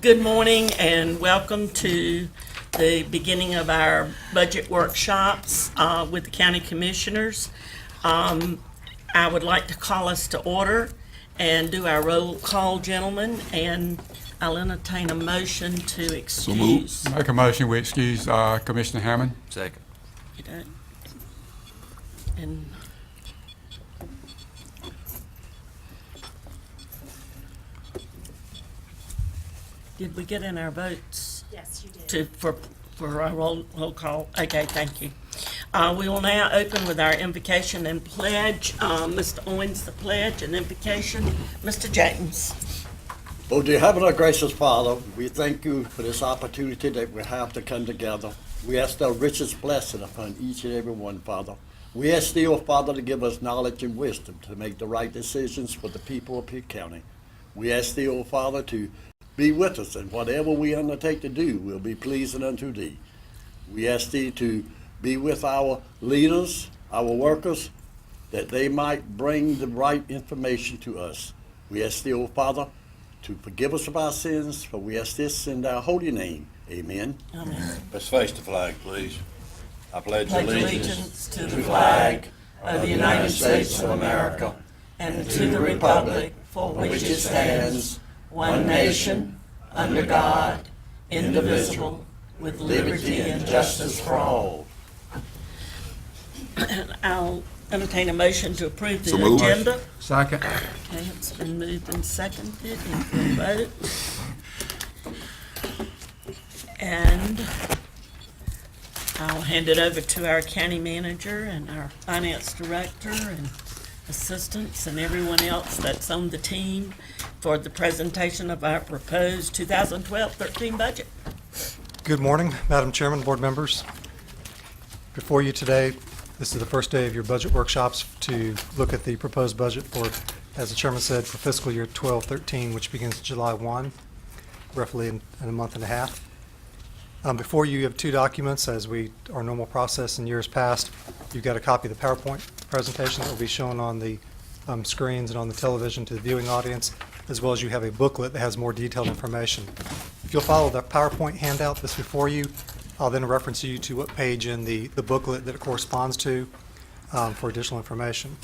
Good morning and welcome to the beginning of our budget workshops with the county commissioners. I would like to call us to order and do our roll call, gentlemen, and I'll entertain a motion to excuse. Make a motion, we excuse Commissioner Hammond. Second. And did we get in our votes? Yes, you did. For our roll call? Okay, thank you. We will now open with our invocation and pledge. Mr. Owens, the pledge and invocation. Mr. James. Oh, dear Heavenly gracious Father, we thank you for this opportunity that we have to come together. We ask the richest blessing upon each and every one, Father. We ask thee, oh Father, to give us knowledge and wisdom to make the right decisions for the people of Pitt County. We ask thee, oh Father, to be with us, and whatever we undertake to do will be pleasing unto thee. We ask thee to be with our leaders, our workers, that they might bring the right information to us. We ask thee, O Father, to forgive us of our sins, for we ask this in thy holy name. Amen. Amen. Let's face the flag, please. I pledge Pledge allegiance to the flag of the United States of America and to the republic for which it stands, one nation, under God, indivisible, with liberty and justice for all. I'll entertain a motion to approve the agenda. Second. Okay, it's been moved and seconded. Any vote? And I'll hand it over to our county manager and our finance director and assistants and everyone else that's on the team for the presentation of our proposed 2012-13 budget. Good morning, Madam Chairman, board members. Before you today, this is the first day of your budget workshops to look at the proposed budget for, as the chairman said, for fiscal year 12-13, which begins July 1, roughly in a month and a half. Before you have two documents, as our normal process in years past. You've got a copy of the PowerPoint presentation that will be shown on the screens and on the television to the viewing audience, as well as you have a booklet that has more detailed information. If you'll follow the PowerPoint handout that's before you, I'll then reference you to what page in the booklet that it corresponds to for additional information.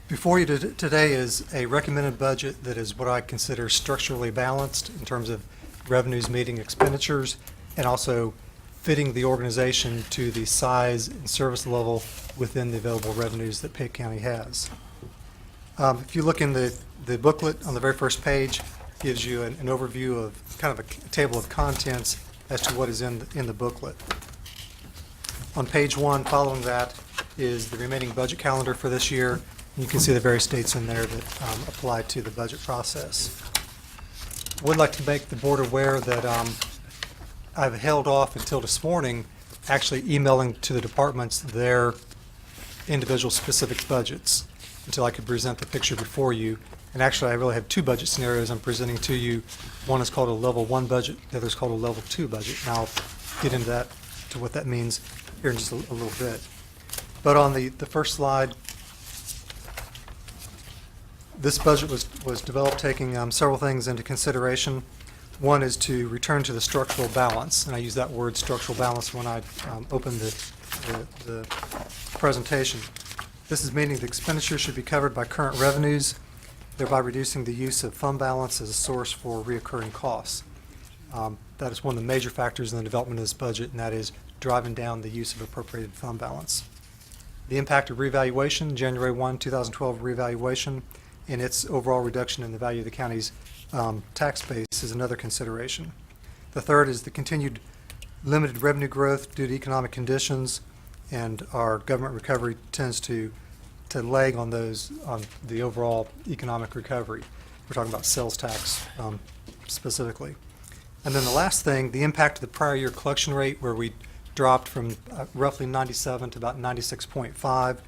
Before you today is a recommended budget that is what I consider structurally balanced in terms of revenues meeting expenditures and also fitting the organization to the size and service level within the available revenues that Pitt County has. If you look in the booklet on the very first page, gives you an overview of kind of a table of contents as to what is in the booklet. On page 1, following that, is the remaining budget calendar for this year. You can see the various dates in there that apply to the budget process. I would like to make the board aware that I've held off until this morning actually emailing to the departments their individual specific budgets until I could present the picture before you. And actually, I really have two budget scenarios I'm presenting to you. One is called a level 1 budget, the other is called a level 2 budget. And I'll get into that, to what that means here in just a little bit. But on the first slide, this budget was developed taking several things into consideration. One is to return to the structural balance, and I use that word structural balance when I opened the presentation. This is meaning the expenditures should be covered by current revenues, thereby reducing the use of fund balance as a source for reoccurring costs. That is one of the major factors in the development of this budget, and that is driving down the use of appropriated fund balance. The impact of revaluation, January 1, 2012 revaluation, and its overall reduction in the value of the county's tax base is another consideration. The third is the continued limited revenue growth due to economic conditions, and our government recovery tends to lag on the overall economic recovery. We're talking about sales tax specifically. And then the last thing, the impact of the prior year collection rate, where we dropped from roughly 97 to about 96.5.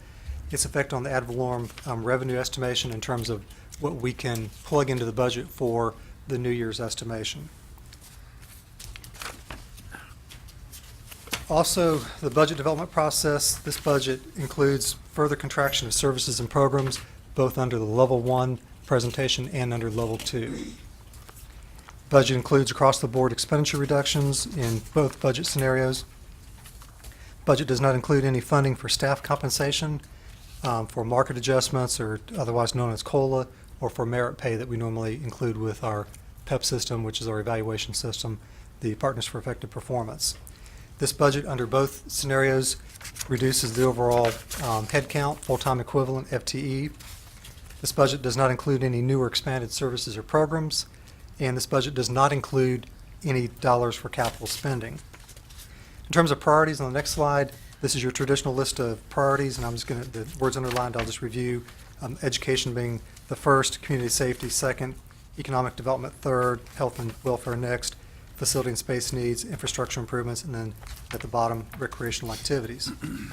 Its effect on the ad valorem revenue estimation in terms of what we can plug into the budget for the New Year's estimation. Also, the budget development process, this budget includes further contraction of services and programs, both under the Level 1 presentation and under Level 2. Budget includes across-the-board expenditure reductions in both budget scenarios. Budget does not include any funding for staff compensation, for market adjustments, or otherwise known as COLA, or for merit pay that we normally include with our PEP system, which is our evaluation system, the Partners for Effective Performance. This budget, under both scenarios, reduces the overall headcount, full-time equivalent, FTE. This budget does not include any new or expanded services or programs, and this budget does not include any dollars for capital spending. In terms of priorities, on the next slide, this is your traditional list of priorities, and I'm just going to, the words underlined, I'll just review. Education being the first, community safety second, economic development third, health and welfare next, facility and space needs, infrastructure improvements, and then at the bottom, recreational activities. In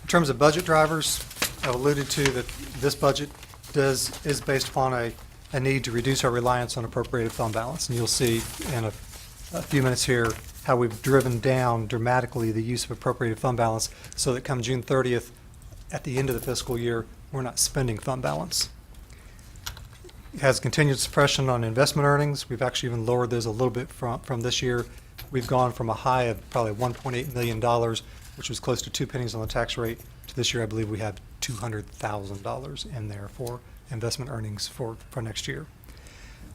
terms of budget drivers, I've alluded to that this budget is based upon a need to reduce our reliance on appropriated fund balance. And you'll see in a few minutes here how we've driven down dramatically the use of appropriated fund balance so that come June 30th, at the end of the fiscal year, we're not spending fund balance. It has continued suppression on investment earnings. We've actually even lowered those a little bit from this year. We've gone from a high of probably $1.8 million, which was close to 2 pennies on the tax rate, to this year I believe we have $200,000 in there for investment earnings for next year.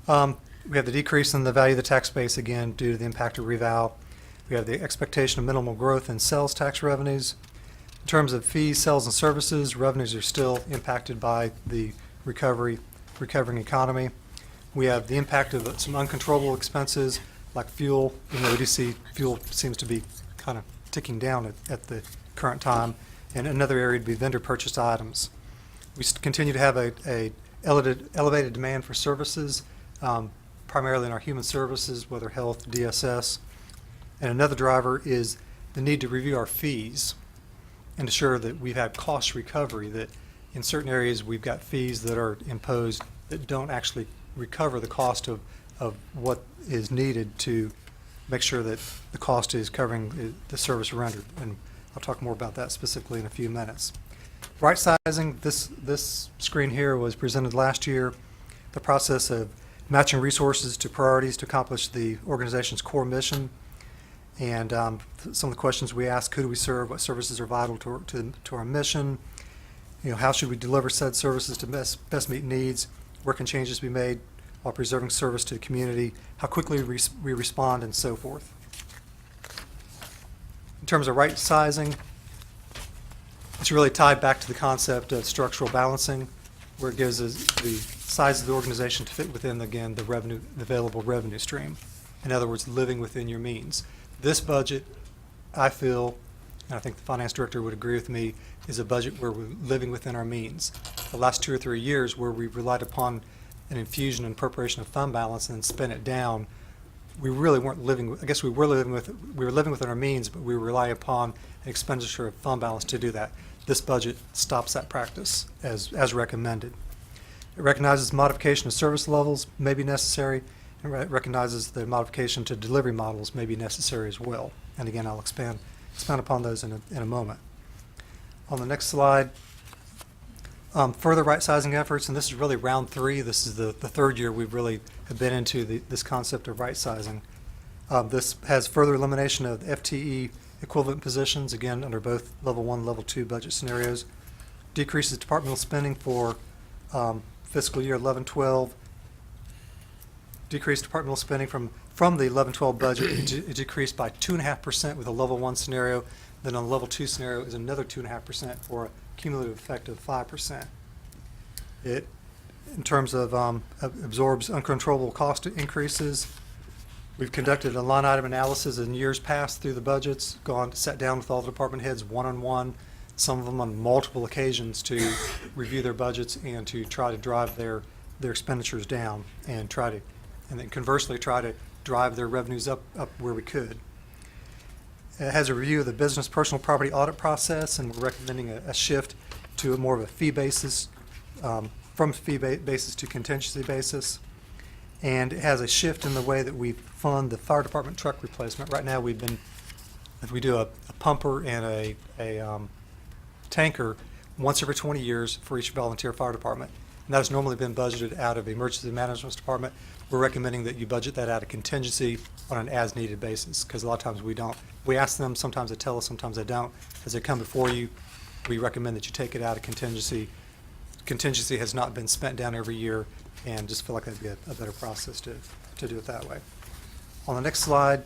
We have the decrease in the value of the tax base, again, due to the impact of reval. We have the expectation of minimal growth in sales tax revenues. In terms of fees, sales, and services, revenues are still impacted by the recovering economy. We have the impact of some uncontrollable expenses like fuel. Even though we do see fuel seems to be kind of ticking down at the current time. And another area would be vendor purchased items. We continue to have a elevated demand for services, primarily in our human services, whether health, DSS. And another driver is the need to review our fees and ensure that we've had cost recovery, that in certain areas we've got fees that are imposed that don't actually recover the cost of what is needed to make sure that the cost is covering the service rendered. And I'll talk more about that specifically in a few minutes. Rightsizing, this screen here was presented last year. The process of matching resources to priorities to accomplish the organization's core mission. And some of the questions we ask: who do we serve? What services are vital to our mission? How should we deliver said services to best meet needs? Where can changes be made while preserving service to the community? How quickly we respond, and so forth. In terms of right sizing, it's really tied back to the concept of structural balancing, where it gives us the size of the organization to fit within, again, the available revenue stream. In other words, living within your means. This budget, I feel, and I think the finance director would agree with me, is a budget where we're living within our means. The last 2 or 3 years where we've relied upon an infusion and appropriation of fund balance and spent it down, we really weren't living, I guess we were living within our means, but we rely upon an expenditure of fund balance to do that. This budget stops that practice as recommended. It recognizes modification of service levels may be necessary, and recognizes the modification to delivery models may be necessary as well. And again, I'll expand upon those in a moment. On the next slide, further right-sizing efforts, and this is really round 3. This is the third year we've really have been into this concept of right-sizing. This has further elimination of FTE equivalent positions, again, under both level 1, level 2 budget scenarios. Decreases departmental spending for fiscal year 11-12. Decreased departmental spending from the 11-12 budget. It decreased by 2.5% with a level 1 scenario. Then on the level 2 scenario is another 2.5% for a cumulative effect of 5%. It, in terms of absorbs uncontrollable cost increases. We've conducted a line item analysis in years past through the budgets, sat down with all the department heads one-on-one, some of them on multiple occasions, to review their budgets and to try to drive their expenditures down, and then conversely try to drive their revenues up where we could. It has a review of the business personal property audit process, and we're recommending a shift to more of a fee basis, from fee basis to contingency basis. And it has a shift in the way that we fund the fire department truck replacement. Right now we do a pumper and a tanker once every 20 years for each volunteer fire department. and that has normally been budgeted out of the Emergency Management Department. We're recommending that you budget that out of contingency on an as-needed basis, because a lot of times we don't. We ask them, sometimes they tell us, sometimes they don't. As they come before you, we recommend that you take it out of contingency. Contingency has not been spent down every year, and just feel like that'd be a better process to do it that way. On the next slide,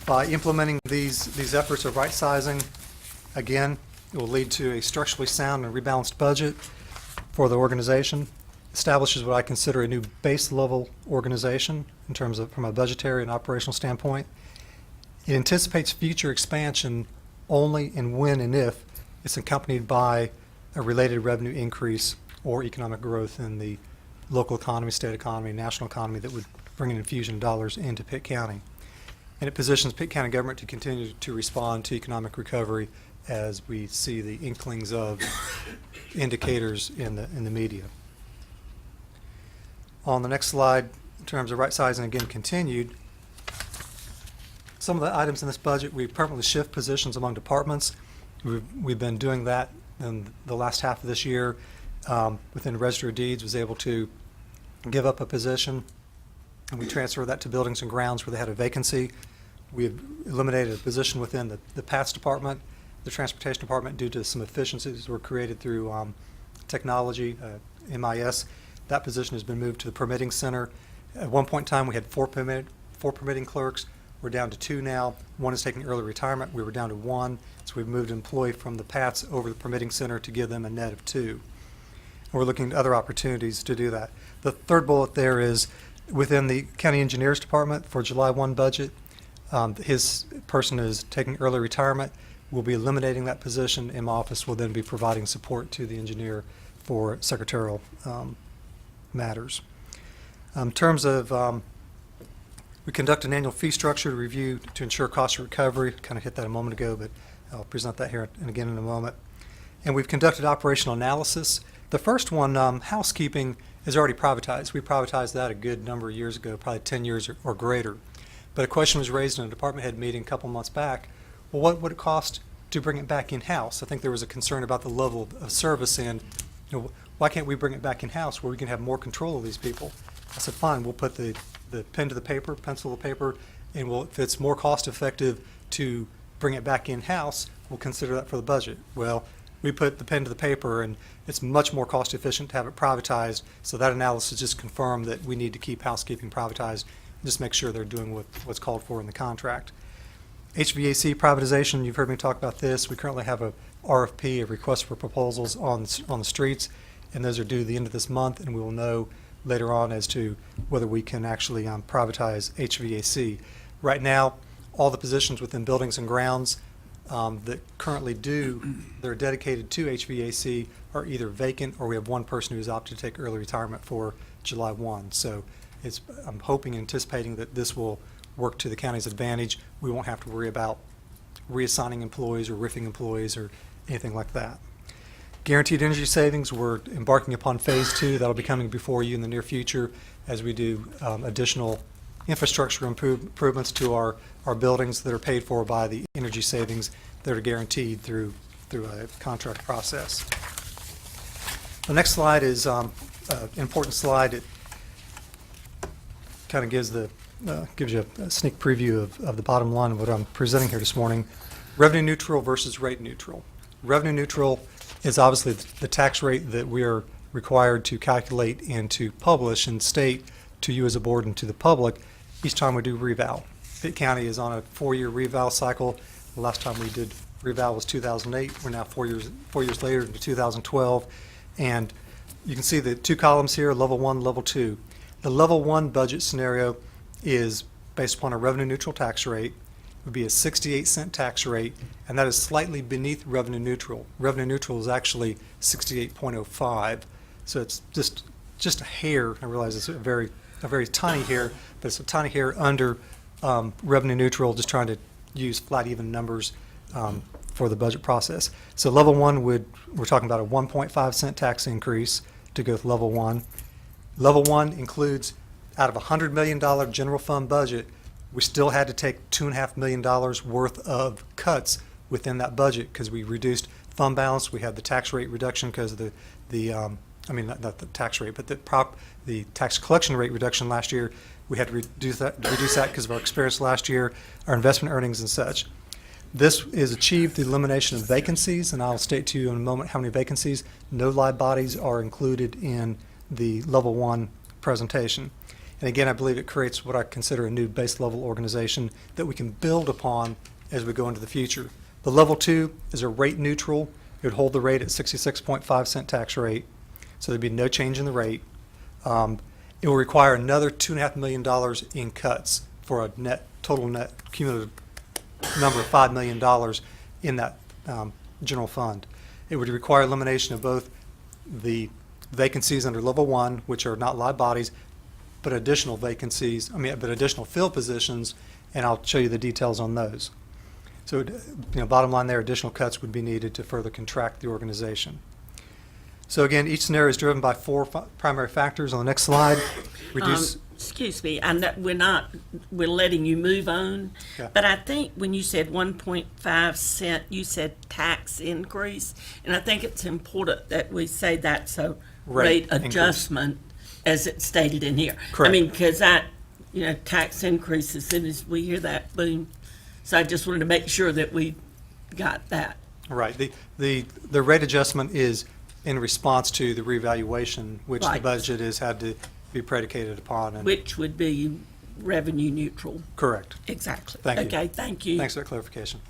by implementing these efforts of right-sizing, again, it will lead to a structurally sound and rebalanced budget for the organization. Establishes what I consider a new base level organization in terms of from a budgetary and operational standpoint. It anticipates future expansion only and when and if it's accompanied by a related revenue increase or economic growth in the local economy, state economy, national economy that would bring an infusion of dollars into Pitt County. And it positions Pitt County government to continue to respond to economic recovery as we see the inklings of indicators in the media. On the next slide, in terms of right sizing, again continued, some of the items in this budget, we permanently shift positions among departments. We've been doing that in the last half of this year. Within Register of Deeds, was able to give up a position, and we transferred that to Buildings and Grounds where they had a vacancy. We have eliminated a position within the Paths Department, the Transportation Department, due to some efficiencies that were created through technology, MIS. That position has been moved to the Permitting Center. At one point in time, we had four permitting clerks. We're down to 2 now. One is taking early retirement. We were down to 1, so we've moved an employee from the Paths over to the Permitting Center to give them a net of 2. And we're looking at other opportunities to do that. The third bullet there is within the County Engineers Department for July 1 budget. His person is taking early retirement. We'll be eliminating that position. My office will then be providing support to the engineer for secretarial matters. In terms of, we conduct an annual fee structure review to ensure cost recovery. Kind of hit that a moment ago, but I'll present that here and again in a moment. And we've conducted operational analysis. The first one, housekeeping, is already privatized. We privatized that a good number of years ago, probably 10 years or greater. But a question was raised in a department head meeting a couple months back. Well, what would it cost to bring it back in-house? I think there was a concern about the level of service, and why can't we bring it back in-house where we can have more control of these people? I said, fine, we'll put the pen to the paper, pencil to the paper, and if it's more cost-effective to bring it back in-house, we'll consider that for the budget. Well, we put the pen to the paper, and it's much more cost-efficient to have it privatized, so that analysis just confirmed that we need to keep housekeeping privatized and just make sure they're doing what's called for in the contract. HVAC privatization, you've heard me talk about this. We currently have a RFP, a request for proposals on the streets, and those are due the end of this month, and we will know later on as to whether we can actually privatize HVAC. Right now, all the positions within Buildings and Grounds that currently they're dedicated to HVAC are either vacant, or we have one person who's opted to take early retirement for July 1. So I'm hoping, anticipating that this will work to the county's advantage. We won't have to worry about reassigning employees or riffing employees or anything like that. Guaranteed energy savings, we're embarking upon phase 2. That'll be coming before you in the near future as we do additional infrastructure improvements to our buildings that are paid for by the energy savings that are guaranteed through a contract process. The next slide is an important slide. It kind of gives you a sneak preview of the bottom line of what I'm presenting here this morning. Revenue neutral versus rate neutral. Revenue neutral is obviously the tax rate that we are required to calculate and to publish and state to you as a board and to the public each time we do reval. Pitt County is on a 4-year reval cycle. The last time we did reval was 2008. We're now 4 years later into 2012. And you can see the 2 columns here, level 1, level 2. The level 1 budget scenario is based upon a revenue neutral tax rate. It would be a 68-cent tax rate, and that is slightly beneath revenue neutral. Revenue neutral is actually 68.05, so it's just a hair. I realize it's a very tiny hair, but it's a tiny hair under revenue neutral, just trying to use flat, even numbers for the budget process. So level 1 we're talking about a 1.5 cent tax increase to go with level 1. Level 1 includes, out of a $100 million general fund budget, we still had to take $2.5 million worth of cuts within that budget because we reduced fund balance. We had the tax rate reduction because of not the tax rate, but the tax collection rate reduction last year. We had to reduce that because of our experience last year, our investment earnings and such. This is achieved the elimination of vacancies, and I'll state to you in a moment how many vacancies. No live bodies are included in the level 1 presentation. And again, I believe it creates what I consider a new base level organization that we can build upon as we go into the future. The level 2 is a rate neutral. It would hold the rate at 66.5-cent tax rate, so there'd be no change in the rate. It will require another $2.5 million in cuts for a total net cumulative number of $5 million in that general fund. It would require elimination of both the vacancies under level 1, which are not live bodies, but additional field positions, and I'll show you the details on those. So, bottom line there, additional cuts would be needed to further contract the organization. So again, each scenario is driven by 4 primary factors. On the next slide, reduce. Excuse me, I know we're letting you move on, Yeah. but I think when you said 1.5 cent, you said tax increase, and I think it's important that we say that's a rate increase. adjustment as it's stated in here. Correct. I mean, because tax increase, as soon as we hear that, boom. So I just wanted to make sure that we got that. Right. The rate adjustment is in response to the revaluation, which the Right. budget has had to be predicated upon. And Which would be revenue neutral. correct. Exactly. Thank you. Okay, thank you. Thanks for that clarification.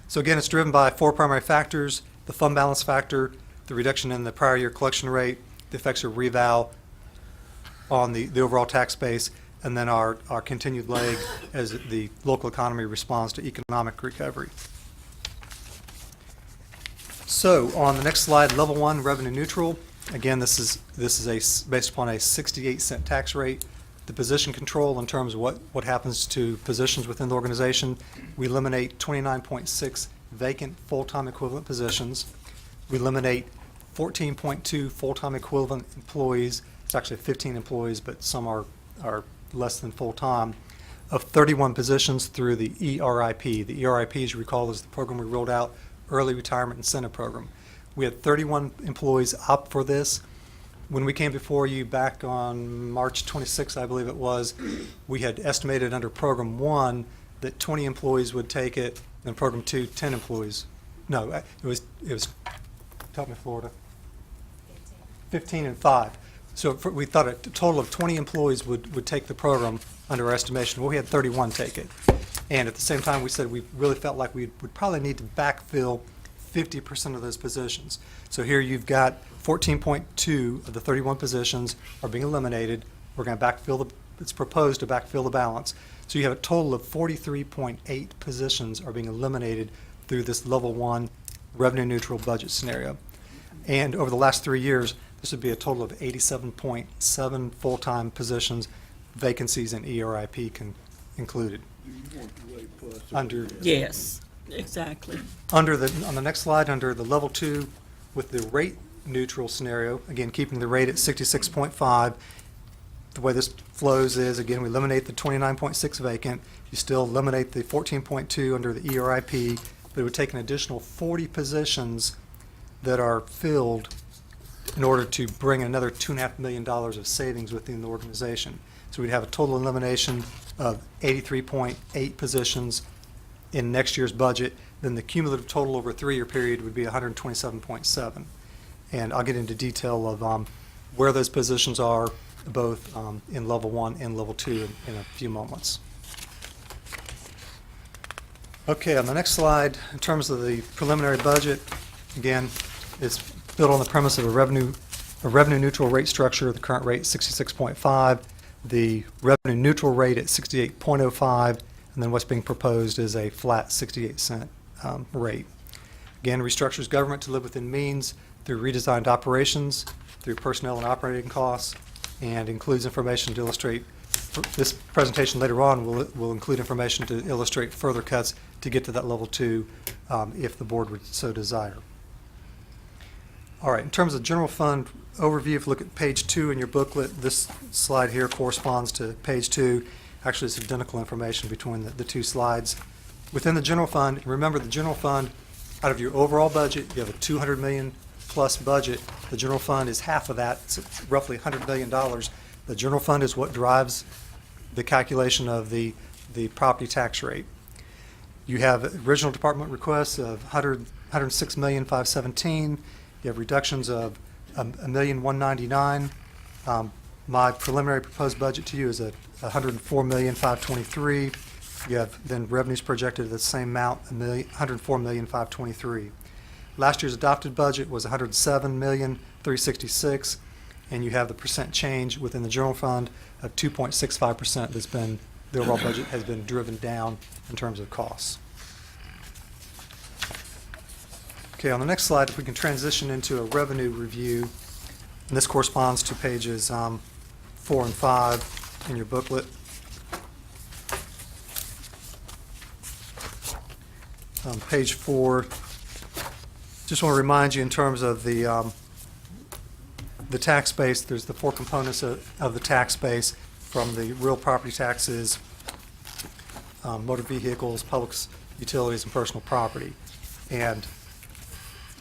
So again, it's driven by 4 primary factors: the fund balance factor, the reduction in the prior year collection rate, the effects of reval on the overall tax base, and then our continued leg as the local economy responds to economic recovery. So on the next slide, level 1, revenue neutral. Again, this is based upon a 68-cent tax rate. The position control in terms of what happens to positions within the organization, we eliminate 29.6 vacant full-time equivalent positions. We eliminate 14.2 full-time equivalent employees. It's actually 15 employees, but some are less than full-time, of 31 positions through the ERIP. The ERIP, as you recall, is the program we rolled out, Early Retirement Incentive Program. We had 31 employees opt for this. When we came before you back on March 26th, I believe it was, we had estimated under Program 1 that 20 employees would take it, and Program 2, 10 employees. No, it was help me, Florida. 15 and 5. So we thought a total of 20 employees would take the program under our estimation. Well, we had 31 take it. And at the same time, we said we really felt like we would probably need to backfill 50% of those positions. So here you've got 14.2 of the 31 positions are being eliminated. We're going to backfill it's proposed to backfill the balance. So you have a total of 43.8 positions are being eliminated through this level 1 revenue neutral budget scenario. And over the last 3 years, this would be a total of 87.7 full-time positions, vacancies in ERIP included. Under Yes, exactly. on the next slide, under the level 2, with the rate neutral scenario, again keeping the rate at 66.5, the way this flows is, again, we eliminate the 29.6 vacant. You still eliminate the 14.2 under the ERIP, but it would take an additional 40 positions that are filled in order to bring another $2.5 million of savings within the organization. So we'd have a total elimination of 83.8 positions in next year's budget. Then the cumulative total over a 3-year period would be 127.7. And I'll get into detail of where those positions are, both in level 1 and level 2 in a few moments. Okay, on the next slide, in terms of the preliminary budget, again, it's built on the premise of a revenue neutral rate structure. The current rate 66.5, the revenue neutral rate at 68.05, and then what's being proposed is a flat 68-cent rate. Again, restructures government to live within means through redesigned operations, through personnel and operating costs, and includes information to illustrate. This presentation later on will include information to illustrate further cuts to get to that level 2 if the board would so desire. All right, in terms of general fund overview, if you look at page 2 in your booklet, this slide here corresponds to page 2. Actually, it's identical information between the two slides. Within the general fund, remember the general fund out of your overall budget, you have a $200 million plus budget. The general fund is half of that, so it's roughly $100 million. The general fund is what drives the calculation of the property tax rate. You have original department requests of $106,517,000. You have reductions of $1,199,000. My preliminary proposed budget to you is at $104,523,000. You have then revenues projected at the same amount, $104,523,000. Last year's adopted budget was $107,366,000, and you have the percent change within the general fund of 2.65%. That's been, the overall budget has been driven down in terms of costs. Okay, on the next slide, if we can transition into a revenue review, and this corresponds to pages 4 and 5 in your booklet. Page 4, just want to remind you in terms of the tax base, there's the 4 components of the tax base from the real property taxes, motor vehicles, public utilities, and personal property. And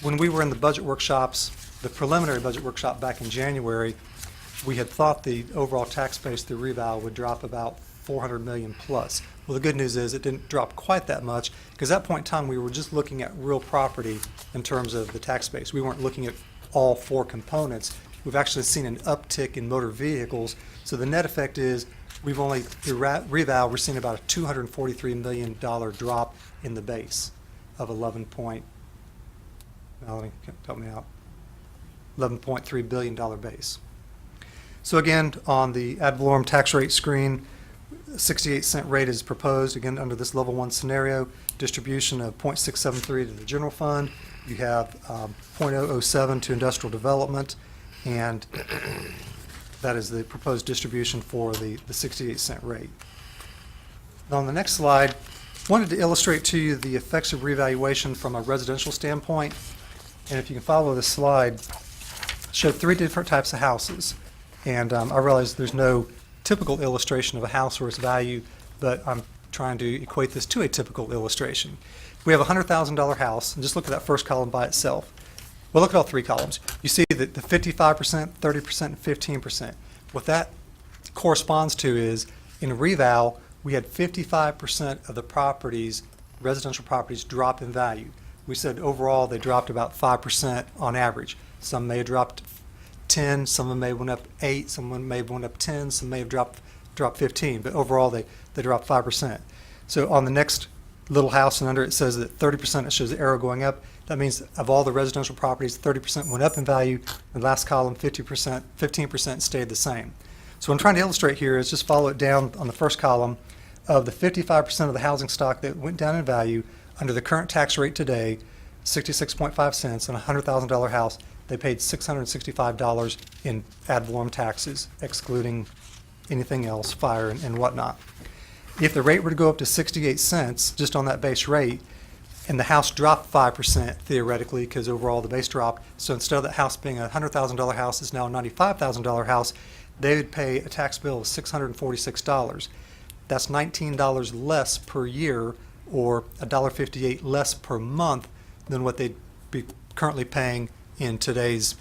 when we were in the budget workshops, the preliminary budget workshop back in January, we had thought the overall tax base through reval would drop about $400 million plus. Well, the good news is it didn't drop quite that much, because at that point in time we were just looking at real property in terms of the tax base. We weren't looking at all 4 components. We've actually seen an uptick in motor vehicles. So the net effect is we've only, through reval, we're seeing about a $243 million drop in the base of Melanie, help me out, $11.3 billion base. So again, on the ad valorem tax rate screen, 68-cent rate is proposed, again, under this level 1 scenario, distribution of 0.673 to the general fund. You have 0.007 to industrial development, and that is the proposed distribution for the 68-cent rate. Now, on the next slide, wanted to illustrate to you the effects of revaluation from a residential standpoint. And if you can follow this slide, show 3 different types of houses. And I realize there's no typical illustration of a house or its value, but I'm trying to equate this to a typical illustration. We have a $100,000 house, and just look at that first column by itself. Well, look at all 3 columns. You see that the 55%, 30%, and 15%. What that corresponds to is, in reval, we had 55% of the properties, residential properties, drop in value. We said overall they dropped about 5% on average. Some may have dropped 10, some of them may have went up 8, some of them may have went up 10, some may have dropped 15, but overall they dropped 5%. So on the next little house and under it says that 30%, it shows the arrow going up. That means of all the residential properties, 30% went up in value. The last column, 15% stayed the same. So what I'm trying to illustrate here is just follow it down on the first column. Of the 55% of the housing stock that went down in value, under the current tax rate today, 66.5 cents on a $100,000 house, they paid $665 in ad valorem taxes, excluding anything else, fire and whatnot. If the rate were to go up to 68 cents just on that base rate, and the house dropped 5% theoretically, because overall the base dropped, so instead of that house being a $100,000 house, it's now a $95,000 house, they would pay a tax bill of $646. That's $19 less per year, or $1.58 less per month than what they'd be currently paying in today's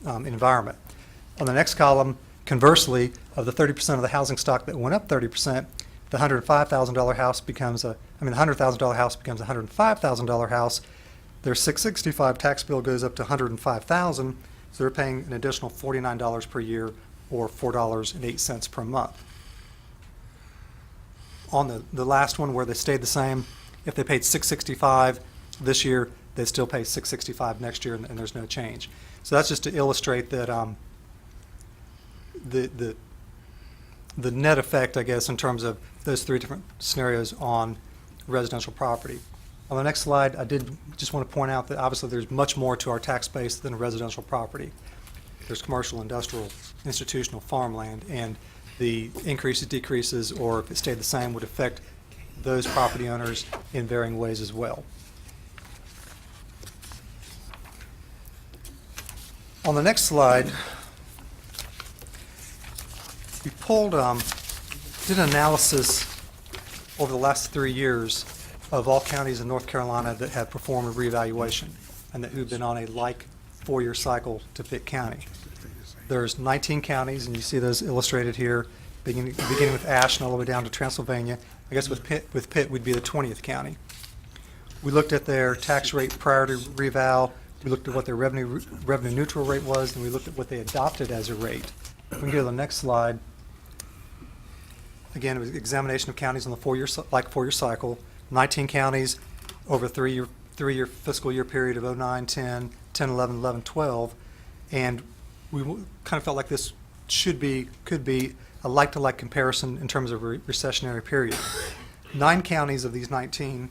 environment. On the next column, conversely, of the 30% of the housing stock that went up 30%, the $105,000 house becomes the $100,000 house becomes a $105,000 house. Their $665 tax bill goes up to $105,000, so they're paying an additional $49 per year, or $4.08 per month. On the last one, where they stayed the same, if they paid $665 this year, they still pay $665 next year, and there's no change. So that's just to illustrate that the net effect, I guess, in terms of those 3 different scenarios on residential property. On the next slide, I did just want to point out that obviously there's much more to our tax base than residential property. There's commercial, industrial, institutional, farmland, and the increases, decreases, or if it stayed the same, would affect those property owners in varying ways as well. On the next slide, we did an analysis over the last 3 years of all counties in North Carolina that have performed a reevaluation and that who've been on a like four-year cycle to Pitt County. There's 19 counties, and you see those illustrated here, beginning with Ashland all the way down to Transylvania. I guess with Pitt we'd be the 20th county. We looked at their tax rate prior to reval. We looked at what their revenue neutral rate was, and we looked at what they adopted as a rate. We can go to the next slide. Again, it was examination of counties on the four-year cycle. 19 counties over a three-year fiscal year period of 09, 10, 10, 11, 11, 12, and we kind of felt like this could be a like-to-like comparison in terms of a recessionary period. 9 counties of these 19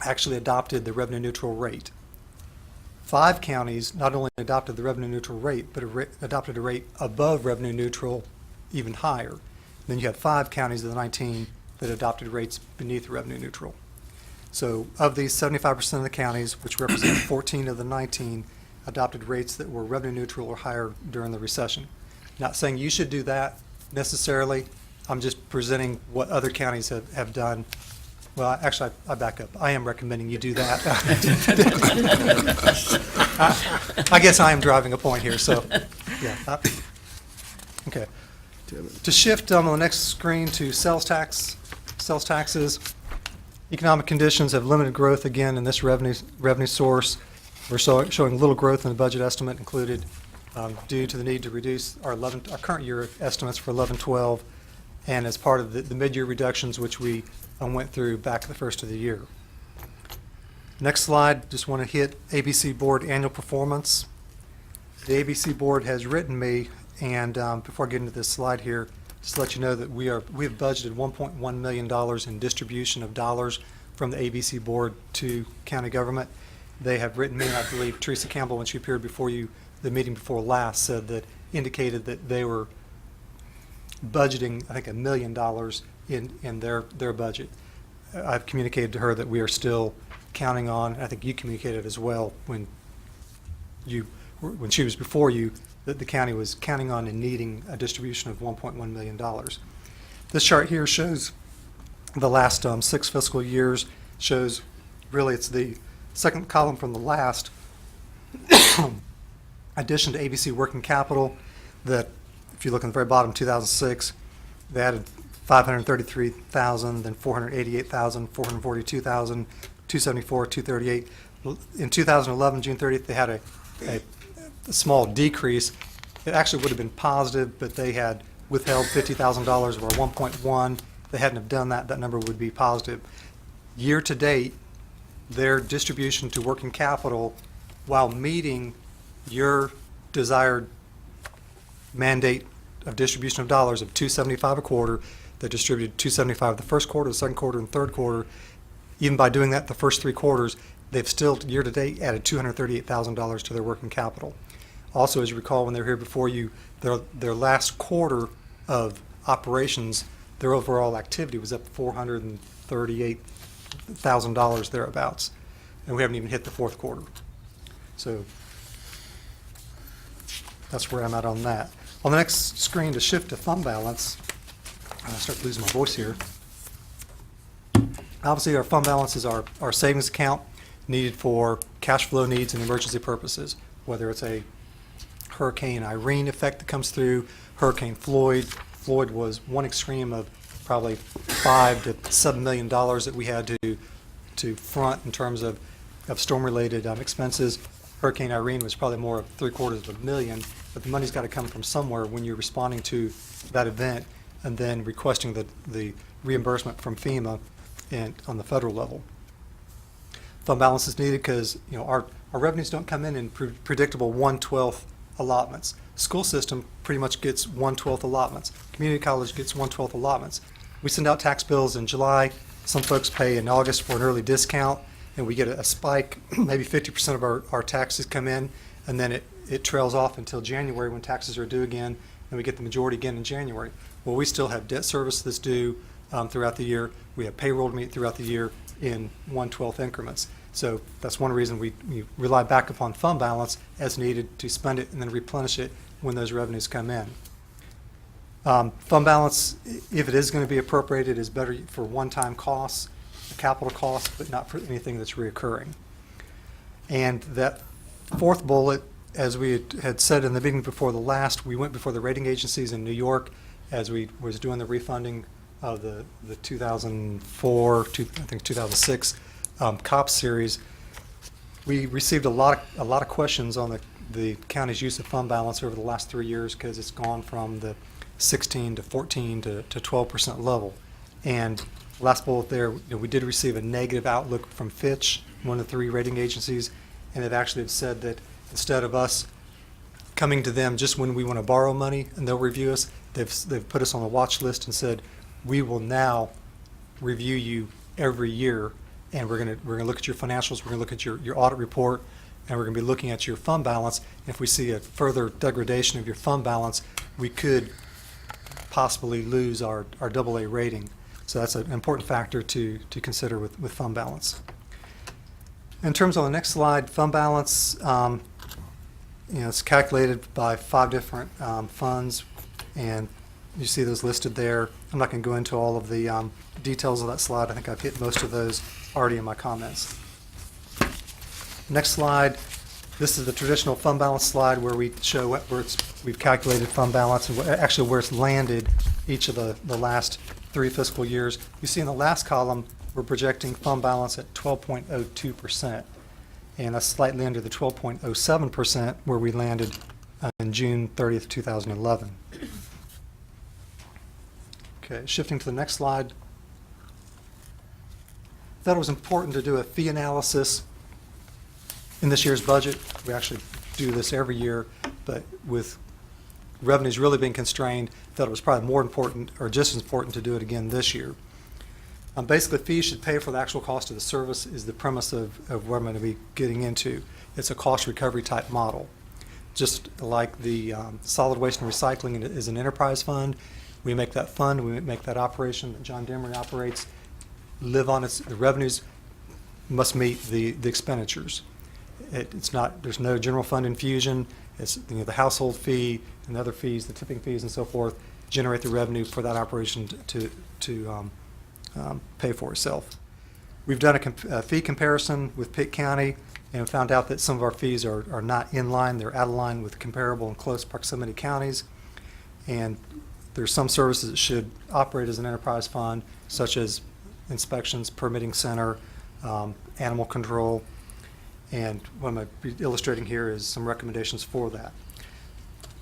actually adopted the revenue neutral rate. 5 counties not only adopted the revenue neutral rate, but adopted a rate above revenue neutral, even higher. Then you had 5 counties of the 19 that adopted rates beneath revenue neutral. So of these, 75% of the counties, which represent 14 of the 19, adopted rates that were revenue neutral or higher during the recession. Not saying you should do that necessarily. I'm just presenting what other counties have done. Well, actually, I back up. I am recommending you do that. I guess I am driving a point here, so, yeah. Okay. To shift on the next screen to sales taxes, economic conditions have limited growth again in this revenue source. We're showing little growth in the budget estimate included due to the need to reduce our current year estimates for 11-12, and as part of the mid-year reductions which we went through back at the first of the year. Next slide, just want to hit ABC Board annual performance. The ABC Board has written me, and before I get into this slide here, just to let you know that we have budgeted $1.1 million in distribution of dollars from the ABC Board to county government. They have written me, and I believe Teresa Campbell, when she appeared before you, the meeting before last, indicated that they were budgeting, I think, $1 million in their budget. I've communicated to her that we are still counting on, I think you communicated as well when she was before you, that the county was counting on and needing a distribution of $1.1 million. This chart here shows the last 6 fiscal years, shows really it's the second column from the last addition to ABC working capital, that if you look on the very bottom, 2006, they added 533,000, then 488,000, 442,000, 274, 238. In 2011, June 30th, they had a small decrease. It actually would have been positive, but they had withheld $50,000 or 1.1. If they hadn't have done that, that number would be positive. Year to date, their distribution to working capital, while meeting your desired mandate of distribution of dollars of $275 a quarter, they distributed $275 the first quarter, the second quarter, and third quarter. Even by doing that the first 3 quarters, they've still, year to date, added $238,000 to their working capital. Also, as you recall, when they were here before you, their last quarter of operations, their overall activity was up $438,000 thereabouts, and we haven't even hit the fourth quarter. So that's where I'm at on that. On the next screen, to shift to fund balance, I start losing my voice here. Obviously, our fund balance is our savings account needed for cash flow needs and emergency purposes, whether it's a Hurricane Irene effect that comes through, Hurricane Floyd. Floyd was one extreme of probably $5 to $7 million that we had to front in terms of storm-related expenses. Hurricane Irene was probably more of $750,000, but the money's got to come from somewhere when you're responding to that event and then requesting the reimbursement from FEMA and on the federal level. Fund balance is needed because our revenues don't come in predictable 1/12 allotments. School system pretty much gets 1/12 allotments. Community college gets 1/12 allotments. We send out tax bills in July. Some folks pay in August for an early discount, and we get a spike. Maybe 50% of our taxes come in, and then it trails off until January when taxes are due again, and we get the majority again in January. Well, we still have debt service that's due throughout the year. We have payroll to meet throughout the year in 1/12 increments. So that's one reason we rely back upon fund balance as needed to spend it and then replenish it when those revenues come in. Fund balance, if it is going to be appropriated, is better for one-time costs. a capital cost, but not for anything that's reoccurring. And that fourth bullet, as we had said in the meeting before the last, we went before the rating agencies in New York as we was doing the refunding of the 2004, I think 2006 COP series. We received a lot of questions on the county's use of fund balance over the last 3 years because it's gone from the 16 to 14 to 12% level. And last bullet there, we did receive a negative outlook from Fitch, one of the 3 rating agencies, and they've actually said that instead of us coming to them just when we want to borrow money and they'll review us, they've put us on the watch list and said, we will now review you every year, and we're gonna look at your financials, we're gonna look at your audit report, and we're gonna be looking at your fund balance. If we see a further degradation of your fund balance, we could possibly lose our AA rating. So that's an important factor to consider with fund balance. In terms of the next slide, fund balance, it's calculated by 5 different funds, and you see those listed there. I'm not going to go into all of the details of that slide. I think I've hit most of those already in my comments. Next slide. This is the traditional fund balance slide where we show we've calculated fund balance and actually where it's landed each of the last 3 fiscal years. You see in the last column, we're projecting fund balance at 12.02%, and that's slightly under the 12.07% where we landed on June 30th, 2011. Okay, shifting to the next slide. I thought it was important to do a fee analysis in this year's budget. We actually do this every year, but with revenues really being constrained, I thought it was probably more important or just as important to do it again this year. Basically, fees should pay for the actual cost of the service is the premise of what I'm going to be getting into. It's a cost recovery type model. Just like the solid waste and recycling is an enterprise fund, we make that fund, we make that operation that John Demery operates, live on the revenues must meet the expenditures. There's no general fund infusion. It's the household fee and other fees, the tipping fees and so forth, generate the revenue for that operation to pay for itself. We've done a fee comparison with Pitt County and found out that some of our fees are not in line. They're out of line with comparable and close proximity counties. And there's some services that should operate as an enterprise fund, such as inspections, permitting center, animal control. And what I'm going to be illustrating here is some recommendations for that.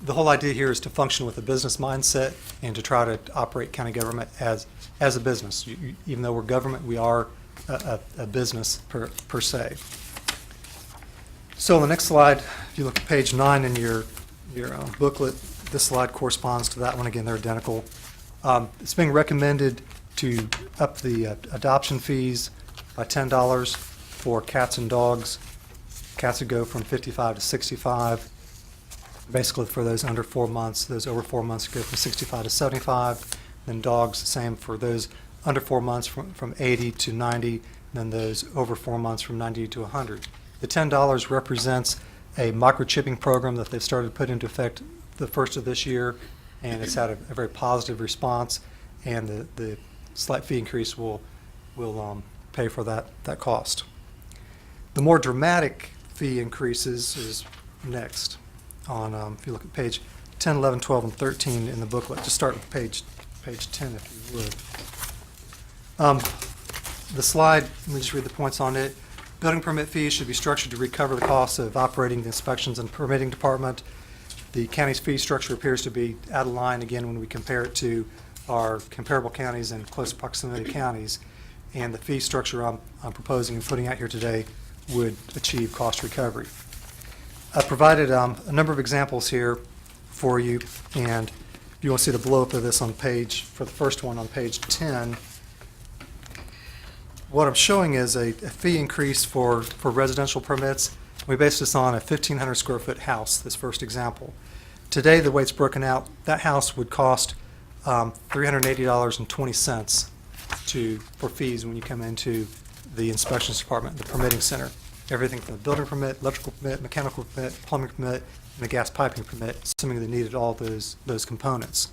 The whole idea here is to function with a business mindset and to try to operate county government as a business. Even though we're government, we are a business per se. So on the next slide, if you look at page 9 in your booklet, this slide corresponds to that one. Again, they're identical. It's being recommended to up the adoption fees by $10 for cats and dogs. Cats would go from 55 to 65. Basically, for those under 4 months, those over 4 months go from 65 to 75. Then dogs, the same for those under 4 months from 80 to 90. And then those over 4 months from 90 to 100. The $10 represents a microchipping program that they've started to put into effect the first of this year, and it's had a very positive response. And the slight fee increase will pay for that cost. The more dramatic fee increases is next. On if you look at page 10, 11, 12, and 13 in the booklet, just start with page 10 if you would. The slide, let me just read the points on it. Building permit fees should be structured to recover the costs of operating the inspections and permitting department. The county's fee structure appears to be out of line again when we compare it to our comparable counties and close proximity counties. And the fee structure I'm proposing and putting out here today would achieve cost recovery. I provided a number of examples here for you, and if you want to see the blow-up of this on for the first one on page 10, what I'm showing is a fee increase for residential permits. We based this on a 1,500 square foot house, this first example. Today, the way it's broken out, that house would cost $380.20 for fees when you come into the inspections department, the permitting center. Everything from the building permit, electrical permit, mechanical permit, plumbing permit, and the gas piping permit, assuming they needed all those components.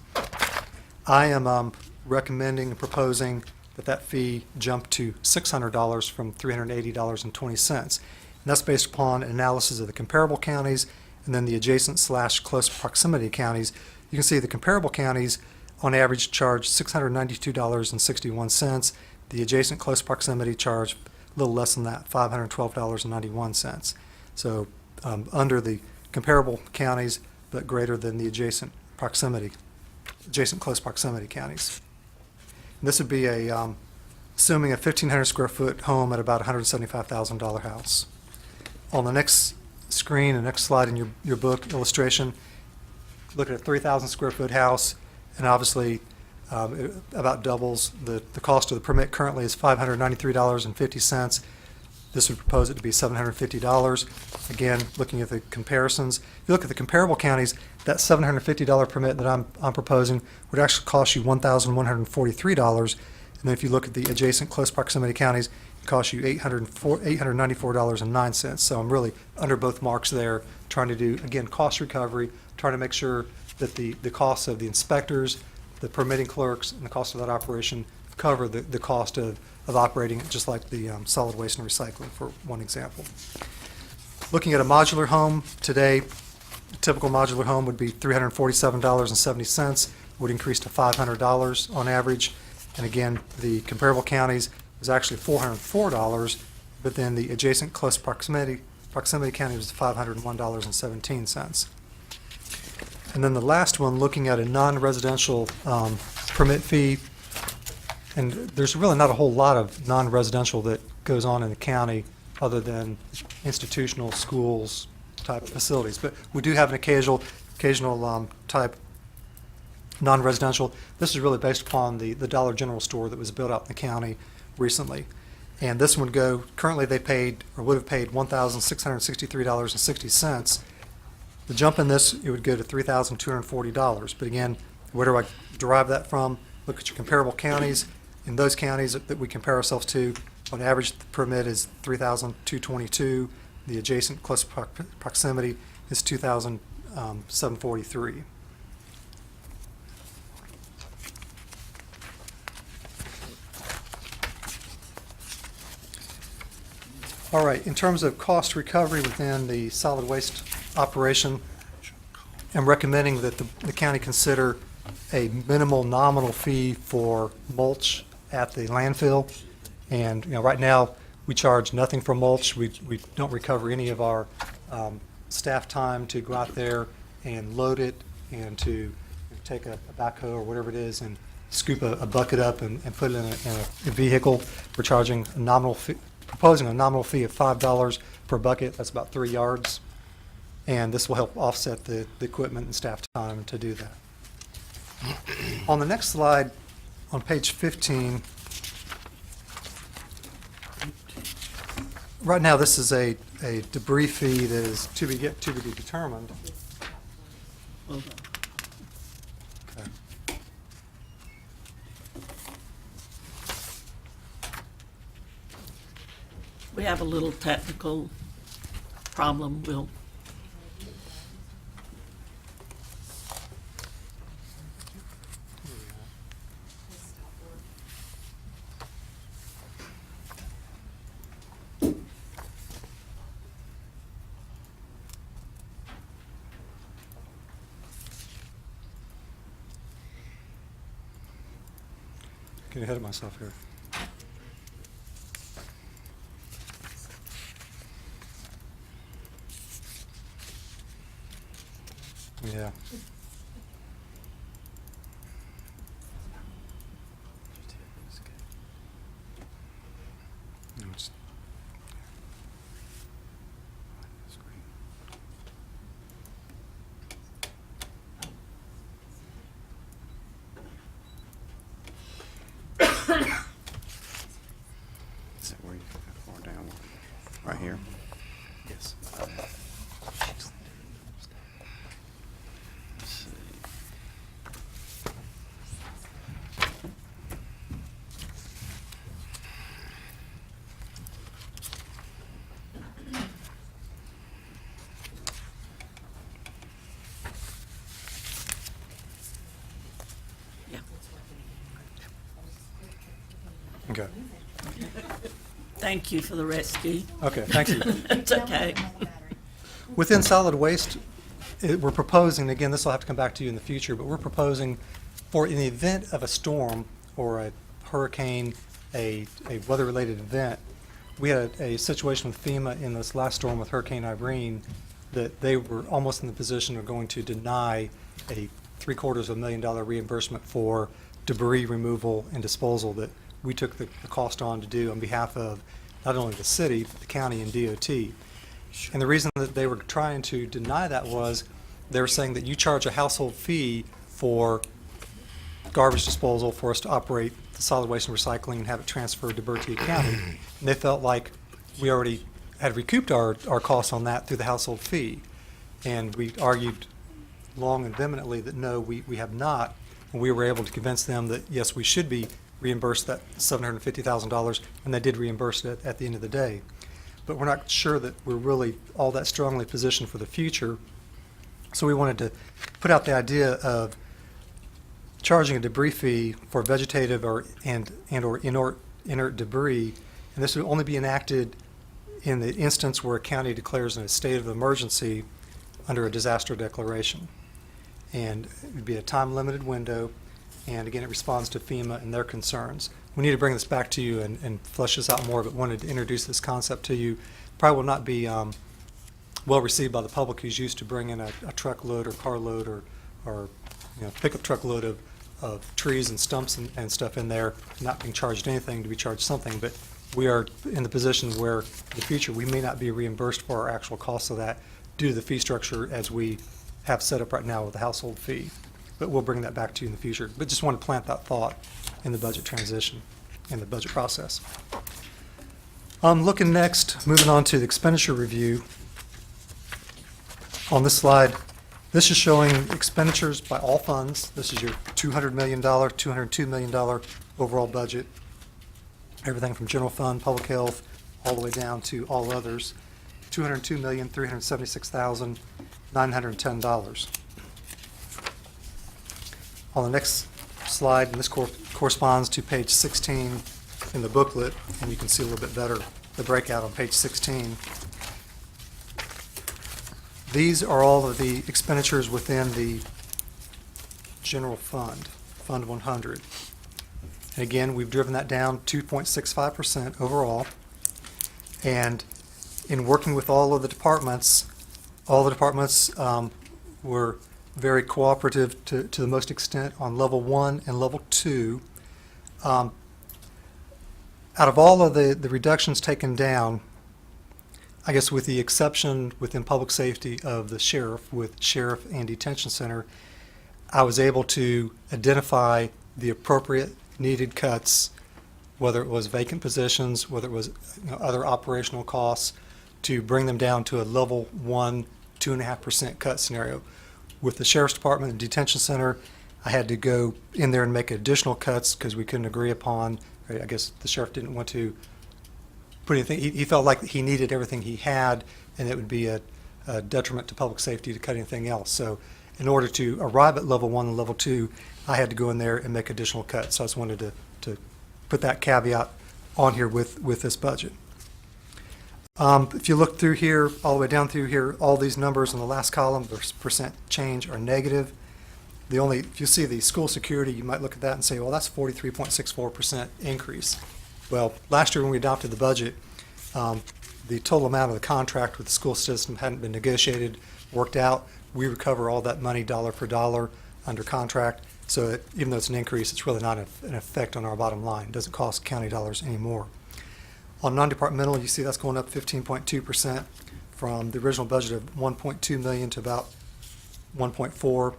I am recommending and proposing but that fee jumped to $600 from $380.20. And that's based upon analysis of the comparable counties and then the adjacent/close proximity counties. You can see the comparable counties on average charge $692.61. The adjacent close proximity charge a little less than that, $512.91. So under the comparable counties, but greater than the adjacent close proximity counties. And this would be assuming a 1,500 square foot home at about $175,000 house. On the next screen and next slide in your book illustration, look at a 3,000 square foot house, and obviously it about doubles. The cost of the permit currently is $593.50. This would propose it to be $750. Again, looking at the comparisons, if you look at the comparable counties, that $750 permit that I'm proposing would actually cost you $1,143. And then if you look at the adjacent close proximity counties, it costs you $894.09. So I'm really under both marks there, trying to do, again, cost recovery, trying to make sure that the costs of the inspectors, the permitting clerks, and the cost of that operation cover the cost of operating it, just like the solid waste and recycling, for one example. Looking at a modular home today, a typical modular home would be $347.70, would increase to $500 on average. And again, the comparable counties was actually $404, but then the adjacent close proximity county was $501.17. And then the last one, looking at a non-residential permit fee, and there's really not a whole lot of non-residential that goes on in the county other than institutional schools type facilities. But we do have an occasional type non-residential. This is really based upon the Dollar General store that was built out in the county recently. And this one would go, currently they paid, or would have paid, $1,663.60. The jump in this, it would go to $3,240. But again, where do I derive that from? Look at your comparable counties. In those counties that we compare ourselves to, on average, the permit is $3,222. The adjacent close proximity is $2,743. All right, in terms of cost recovery within the solid waste operation, I'm recommending that the county consider a minimal nominal fee for mulch at the landfill. And right now we charge nothing for mulch. We don't recover any of our staff time to go out there and load it and to take a backhoe or whatever it is and scoop a bucket up and put it in a vehicle. We're charging a nominal fee, proposing a nominal fee of $5 per bucket. That's about 3 yards. And this will help offset the equipment and staff time to do that. On the next slide, on page 15, right now this is a debris fee that is to be determined. Hold on. Okay. We have a little technical problem. We'll Getting ahead of myself here. Yeah. No, it's- Okay. Thank you for the rescue. Okay, thank you. It's okay. Within solid waste, we're proposing, again, this will have to come back to you in the future, but we're proposing for in the event of a storm or a hurricane, a weather-related event, we had a situation with FEMA in this last storm with Hurricane Irene that they were almost in the position of going to deny a $750,000 reimbursement for debris removal and disposal that we took the cost on to do on behalf of not only the city, but the county and DOT. And the reason that they were trying to deny that was they were saying that you charge a household fee for garbage disposal for us to operate the solid waste and recycling and have it transferred to Bertie County. And they felt like we already had recouped our costs on that through the household fee. And we argued long and vehemently that no, we have not. And we were able to convince them that yes, we should be reimbursed that $750,000, and they did reimburse it at the end of the day. But we're not sure that we're really all that strongly positioned for the future. So we wanted to put out the idea of charging a debris fee for vegetative or inert debris, and this would only be enacted in the instance where a county declares a state of emergency under a disaster declaration. And it would be a time-limited window, and again, it responds to FEMA and their concerns. We need to bring this back to you and flesh this out more, but wanted to introduce this concept to you. Probably will not be well received by the public who's used to bringing a truckload or carload or pickup truckload of trees and stumps and stuff in there, not being charged anything, to be charged something. But we are in the position where in the future we may not be reimbursed for our actual costs of that due to the fee structure as we have set up right now with the household fee. But we'll bring that back to you in the future. But just want to plant that thought in the budget transition, in the budget process. Looking next, moving on to the expenditure review. On this slide, this is showing expenditures by all funds. This is your $200 million, $202 million overall budget. Everything from general fund, public health, all the way down to all others. $202,376,910. On the next slide, and this corresponds to page 16 in the booklet, and you can see a little bit better the breakout on page 16. These are all of the expenditures within the general fund, Fund 100. And again, we've driven that down 2.65% overall. And in working with all the departments were very cooperative to the most extent on level 1 and level 2. Out of all of the reductions taken down, I guess with the exception within public safety of the sheriff, with sheriff and detention center, I was able to identify the appropriate needed cuts, whether it was vacant positions, whether it was other operational costs, to bring them down to a level 1, 2.5% cut scenario. With the sheriff's department and detention center, I had to go in there and make additional cuts because we couldn't agree upon, I guess the sheriff didn't want to put anything, he felt like he needed everything he had, and it would be a detriment to public safety to cut anything else. So in order to arrive at level 1 and level 2, I had to go in there and make additional cuts. So I just wanted to put that caveat on here with this budget. If you look through here, all the way down through here, all these numbers in the last column, the percent change, are negative. If you see the school security, you might look at that and say, well, that's 43.64% increase. Well, last year when we adopted the budget, the total amount of the contract with the school system hadn't been negotiated, worked out. We recover all that money dollar for dollar under contract. So even though it's an increase, it's really not an effect on our bottom line. It doesn't cost county dollars anymore. On non-departmental, you see that's going up 15.2% from the original budget of $1.2 million to about 1.4.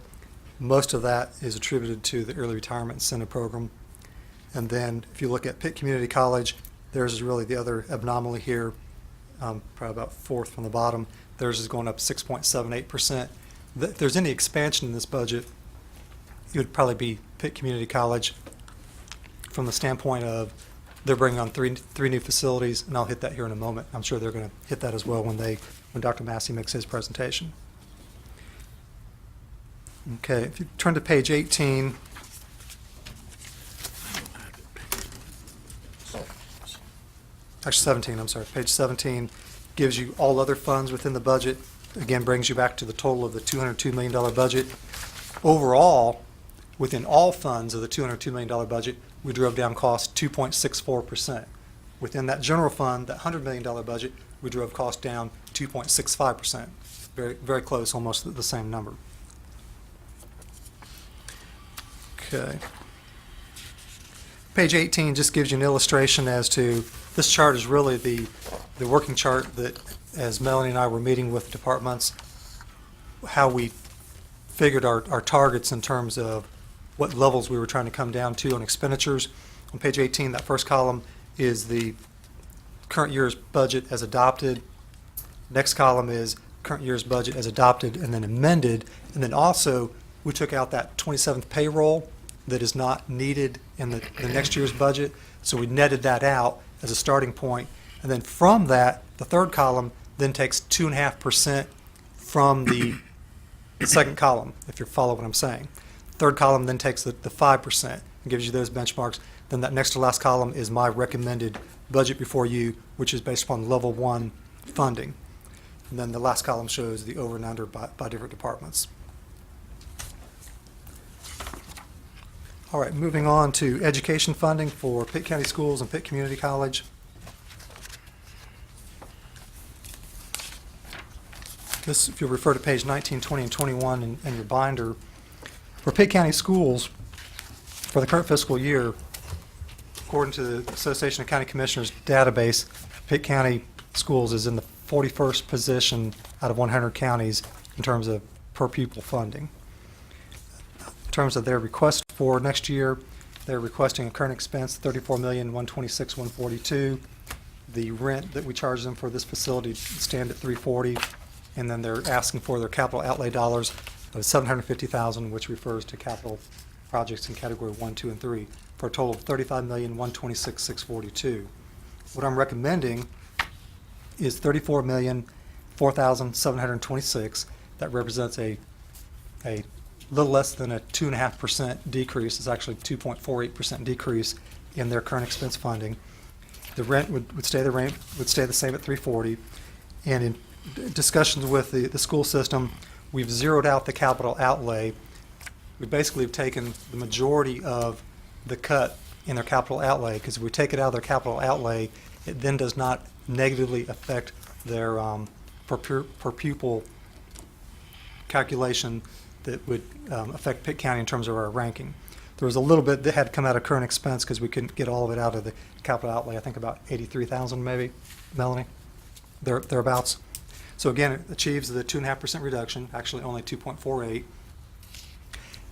Most of that is attributed to the early retirement incentive program. And then if you look at Pitt Community College, theirs is really the other anomaly here, probably about fourth from the bottom. Theirs is going up 6.78%. If there's any expansion in this budget, it would probably be Pitt Community College from the standpoint of they're bringing on three new facilities, and I'll hit that here in a moment. I'm sure they're going to hit that as well when Dr. Massey makes his presentation. Okay, if you turn to page 18, actually 17, I'm sorry, page 17 gives you all other funds within the budget. Again, brings you back to the total of the $202 million budget. Overall, within all funds of the $202 million budget, we drove down costs 2.64%. Within that general fund, that $100 million budget, we drove costs down 2.65%. Very, very close, almost the same number. Okay. Page 18 just gives you an illustration as to, this chart is really the working chart that, as Melanie and I were meeting with departments, how we figured our targets in terms of what levels we were trying to come down to on expenditures. On page 18, that first column is the current year's budget as adopted. Next column is current year's budget as adopted and then amended. And then also, we took out that 27th payroll that is not needed in the next year's budget. So we netted that out as a starting point. And then from that, the third column then takes 2.5% from the second column, if you follow what I'm saying. Third column then takes the 5% and gives you those benchmarks. Then that next to last column is my recommended budget before you, which is based upon level 1 funding. And then the last column shows the over and under by different departments. All right, moving on to education funding for Pitt County Schools and Pitt Community College. This, if you'll refer to page 19, 20, and 21 in your binder, for Pitt County Schools, for the current fiscal year, according to the Association of County Commissioners database, Pitt County Schools is in the 41st position out of 100 counties in terms of per pupil funding. In terms of their request for next year, they're requesting a current expense $34,126,142. The rent that we charge them for this facility stand at $340,000, and then they're asking for their capital outlay dollars of $750,000, which refers to capital projects in category 1, 2, and 3, for a total of $35,126,642. What I'm recommending is $34,004,726. That represents a little less than a 2.5% decrease. It's actually 2.48% decrease in their current expense funding. The rent would stay the same at $340,000. And in discussions with the school system, we've zeroed out the capital outlay. We basically have taken the majority of the cut in their capital outlay, because if we take it out of their capital outlay, it then does not negatively affect their per pupil calculation that would affect Pitt County in terms of our ranking. There was a little bit that had to come out of current expense because we couldn't get all of it out of the capital outlay. I think about 83,000 maybe, Melanie, thereabouts. So again, it achieves the 2.5% reduction, actually only 2.48.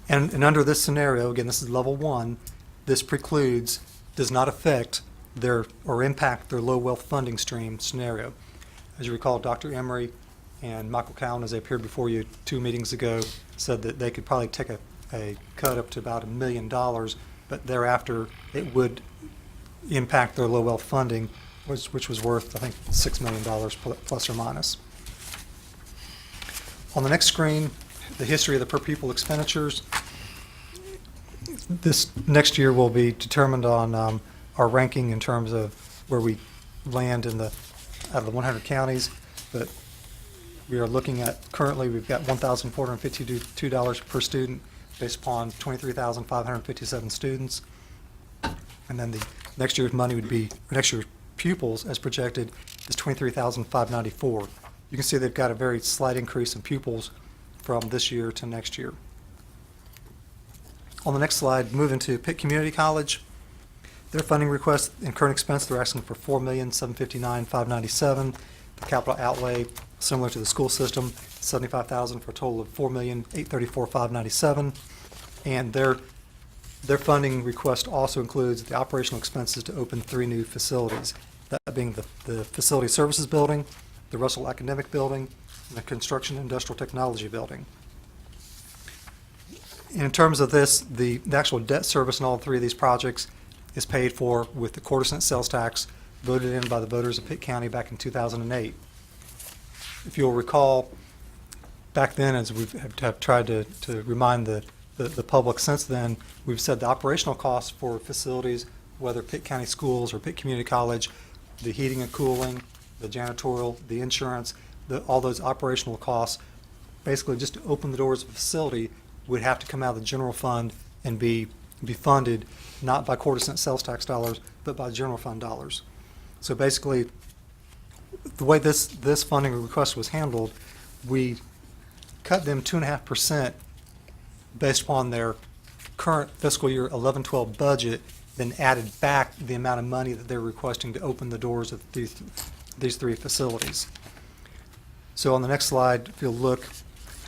And under this scenario, again, this is level 1, this precludes, does not affect their, or impact their low wealth funding stream scenario. As you recall, Dr. Emery and Michael Cowan, as they appeared before you 2 meetings ago, said that they could probably take a cut up to about $1 million, but thereafter it would impact their low wealth funding, which was worth, I think, $6 million plus or minus. On the next screen, the history of the per pupil expenditures. This next year will be determined on our ranking in terms of where we land in out of the 100 counties, but we are looking at, currently we've got $1,452 per student based upon 23,557 students. And then the next year's money would be, next year's pupils as projected is 23,594. You can see they've got a very slight increase in pupils from this year to next year. On the next slide, moving to Pitt Community College. Their funding request and current expense, they're asking for $4,759,597. The capital outlay, similar to the school system, $75,000 for a total of $4,834,597. And their funding request also includes the operational expenses to open 3 new facilities, that being the Facility Services Building, the Russell Academic Building, and the Construction Industrial Technology Building. In terms of this, the actual debt service in all 3 of these projects is paid for with the quarter-cent sales tax voted in by the voters of Pitt County back in 2008. If you'll recall, back then, as we have tried to remind the public since then, we've said the operational costs for facilities, whether Pitt County Schools or Pitt Community College, the heating and cooling, the janitorial, the insurance, all those operational costs, basically just to open the doors of the facility would have to come out of the general fund and be funded not by quarter-cent sales tax dollars, but by general fund dollars. So basically, the way this funding request was handled, we cut them 2.5% based upon their current fiscal year 11-12 budget, then added back the amount of money that they're requesting to open the doors of these three facilities. So on the next slide, if you'll look,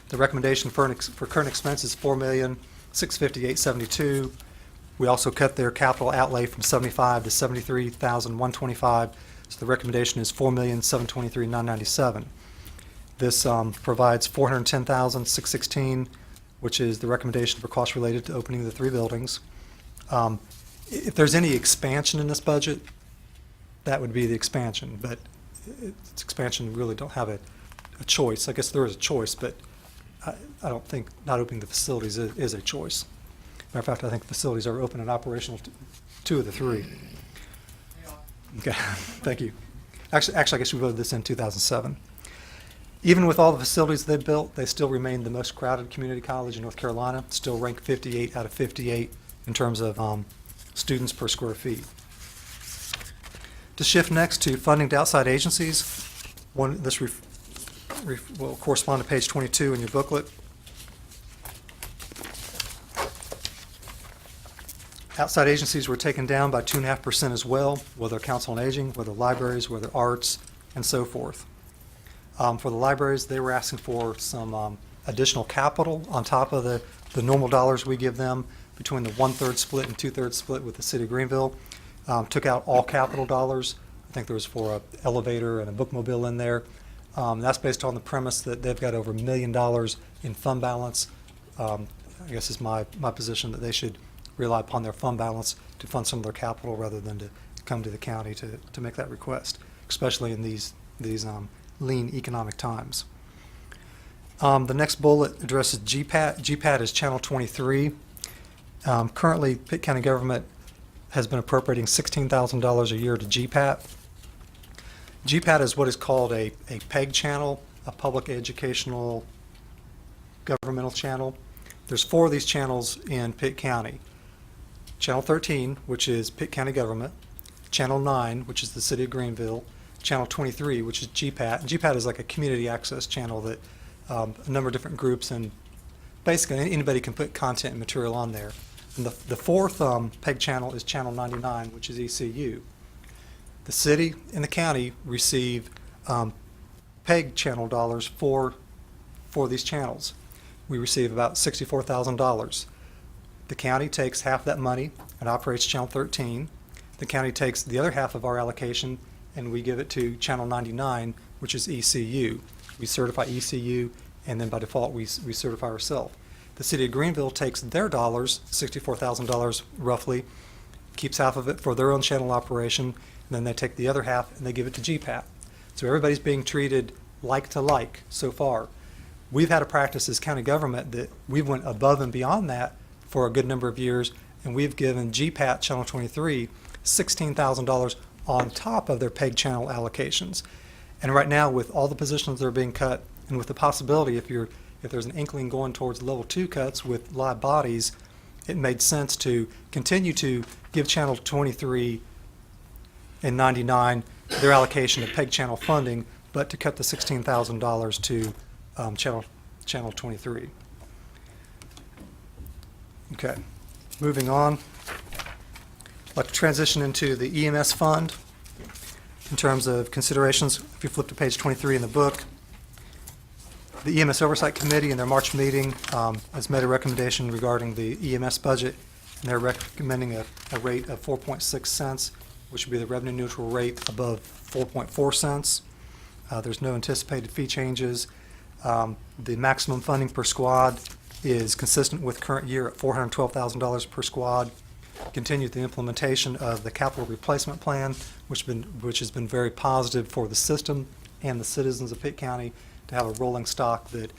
the recommendation for current expenses, $4,658,772. We also cut their capital outlay from $75,000 to $73,125. So the recommendation is $4,723,997. This provides $410,616, which is the recommendation for costs related to opening the three buildings. If there's any expansion in this budget, that would be the expansion, but it's expansion, we really don't have a choice. I guess there is a choice, but I don't think not opening the facilities is a choice. Matter of fact, I think facilities are open and operational, two of the three. Okay, thank you. Actually, I guess we voted this in 2007. Even with all the facilities they built, they still remain the most crowded community college in North Carolina, still ranked 58 out of 58 in terms of students per square feet. To shift next to funding to outside agencies, this will correspond to page 22 in your booklet. Outside agencies were taken down by 2.5% as well, whether Council on Aging, whether libraries, whether arts, and so forth. For the libraries, they were asking for some additional capital on top of the normal dollars we give them, between the 1/3 split and 2/3 split with the City of Greenville. Took out all capital dollars. I think there was for an elevator and a bookmobile in there. That's based on the premise that they've got over $1 million in fund balance. I guess it's my position that they should rely upon their fund balance to fund some of their capital rather than to come to the county to make that request, especially in these lean economic times. The next bullet addresses GPAT. GPAT is Channel 23. Currently, Pitt County government has been appropriating $16,000 a year to GPAT. GPAT is what is called a PEG channel, a public educational governmental channel. There's 4 of these channels in Pitt County. Channel 13, which is Pitt County government. Channel 9, which is the City of Greenville. Channel 23, which is GPAT. And GPAT is like a community access channel that a number of different groups and basically anybody can put content and material on there. And the 4th PEG channel is Channel 99, which is ECU. The city and the county receive PEG channel dollars for these channels. We receive about $64,000. The county takes half that money and operates Channel 13. The county takes the other half of our allocation and we give it to Channel 99, which is ECU. We certify ECU, and then by default we certify ourselves. The City of Greenville takes their dollars, $64,000 roughly, keeps half of it for their own channel operation, and then they take the other half and they give it to GPAT. So everybody's being treated like to like so far. We've had a practice as county government that we've went above and beyond that for a good number of years, and we've given GPAT Channel 23 $16,000 on top of their PEG channel allocations. And right now, with all the positions that are being cut, and with the possibility if there's an inkling going towards level 2 cuts with live bodies, it made sense to continue to give Channel 23 and 99 their allocation of PEG channel funding, but to cut the $16,000 to Channel 23. Okay, moving on. I'd like to transition into the EMS fund in terms of considerations. If you flip to page 23 in the book, the EMS Oversight Committee in their March meeting has made a recommendation regarding the EMS budget, and they're recommending a rate of 4.6 cents, which would be the revenue neutral rate above 4.4 cents. There's no anticipated fee changes. The maximum funding per squad is consistent with current year at $412,000 per squad. Continued the implementation of the capital replacement plan, which has been very positive for the system and the citizens of Pitt County to have a rolling stock that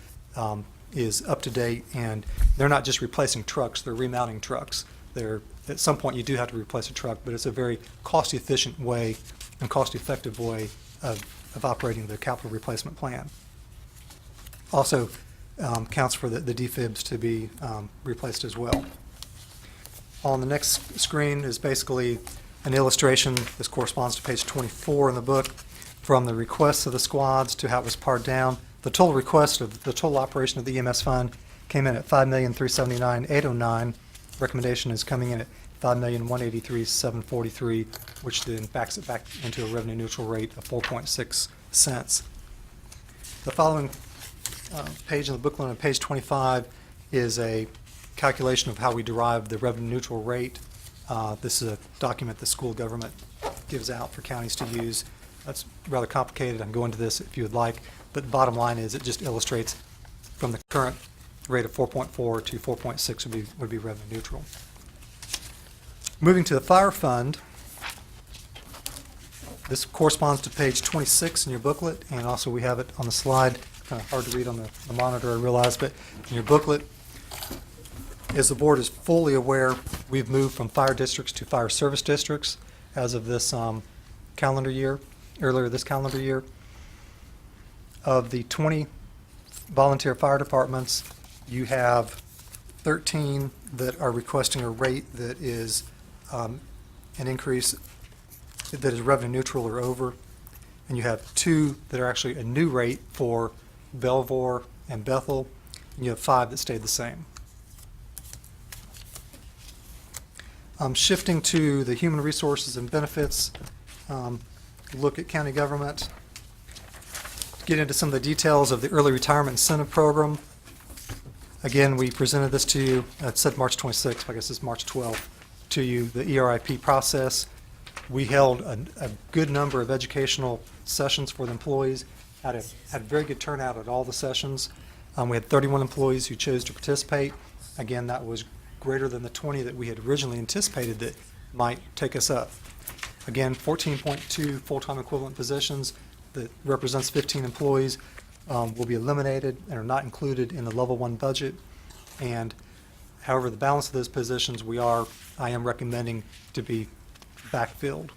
is up to date, and they're not just replacing trucks, they're remounting trucks. At some point you do have to replace a truck, but it's a very cost-efficient way and cost-effective way of operating the capital replacement plan. Also counts for the defibs to be replaced as well. On the next screen is basically an illustration. This corresponds to page 24 in the book, from the requests of the squads to how it was pared down. The total request of the total operation of the EMS fund came in at $5,379,809. Recommendation is coming in at $5,183,743, which then backs it back into a revenue neutral rate of 4.6 cents. The following page in the booklet on page 25 is a calculation of how we derive the revenue neutral rate. This is a document the school government gives out for counties to use. That's rather complicated. I can go into this if you would like, but the bottom line is it just illustrates from the current rate of 4.4 to 4.6 would be revenue neutral. Moving to the fire fund, this corresponds to page 26 in your booklet, and also we have it on the slide. Kind of hard to read on the monitor, I realize, but in your booklet, as the board is fully aware, we've moved from fire districts to fire service districts as of this calendar year, earlier this calendar year. Of the 20 volunteer fire departments, you have 13 that are requesting a rate that is an increase that is revenue neutral or over, and you have 2 that are actually a new rate for Belvoir and Bethel, and you have 5 that stayed the same. Shifting to the human resources and benefits, look at county government, get into some of the details of the early retirement incentive program. Again, we presented this to you, it said March 26th, I guess it's March 12th, to you, the ERIP process. We held a good number of educational sessions for the employees, had a very good turnout at all the sessions. We had 31 employees who chose to participate. Again, that was greater than the 20 that we had originally anticipated that might take us up. Again, 14.2 full-time equivalent positions that represents 15 employees will be eliminated and are not included in the level 1 budget. And however, the balance of those positions I am recommending to be backfilled.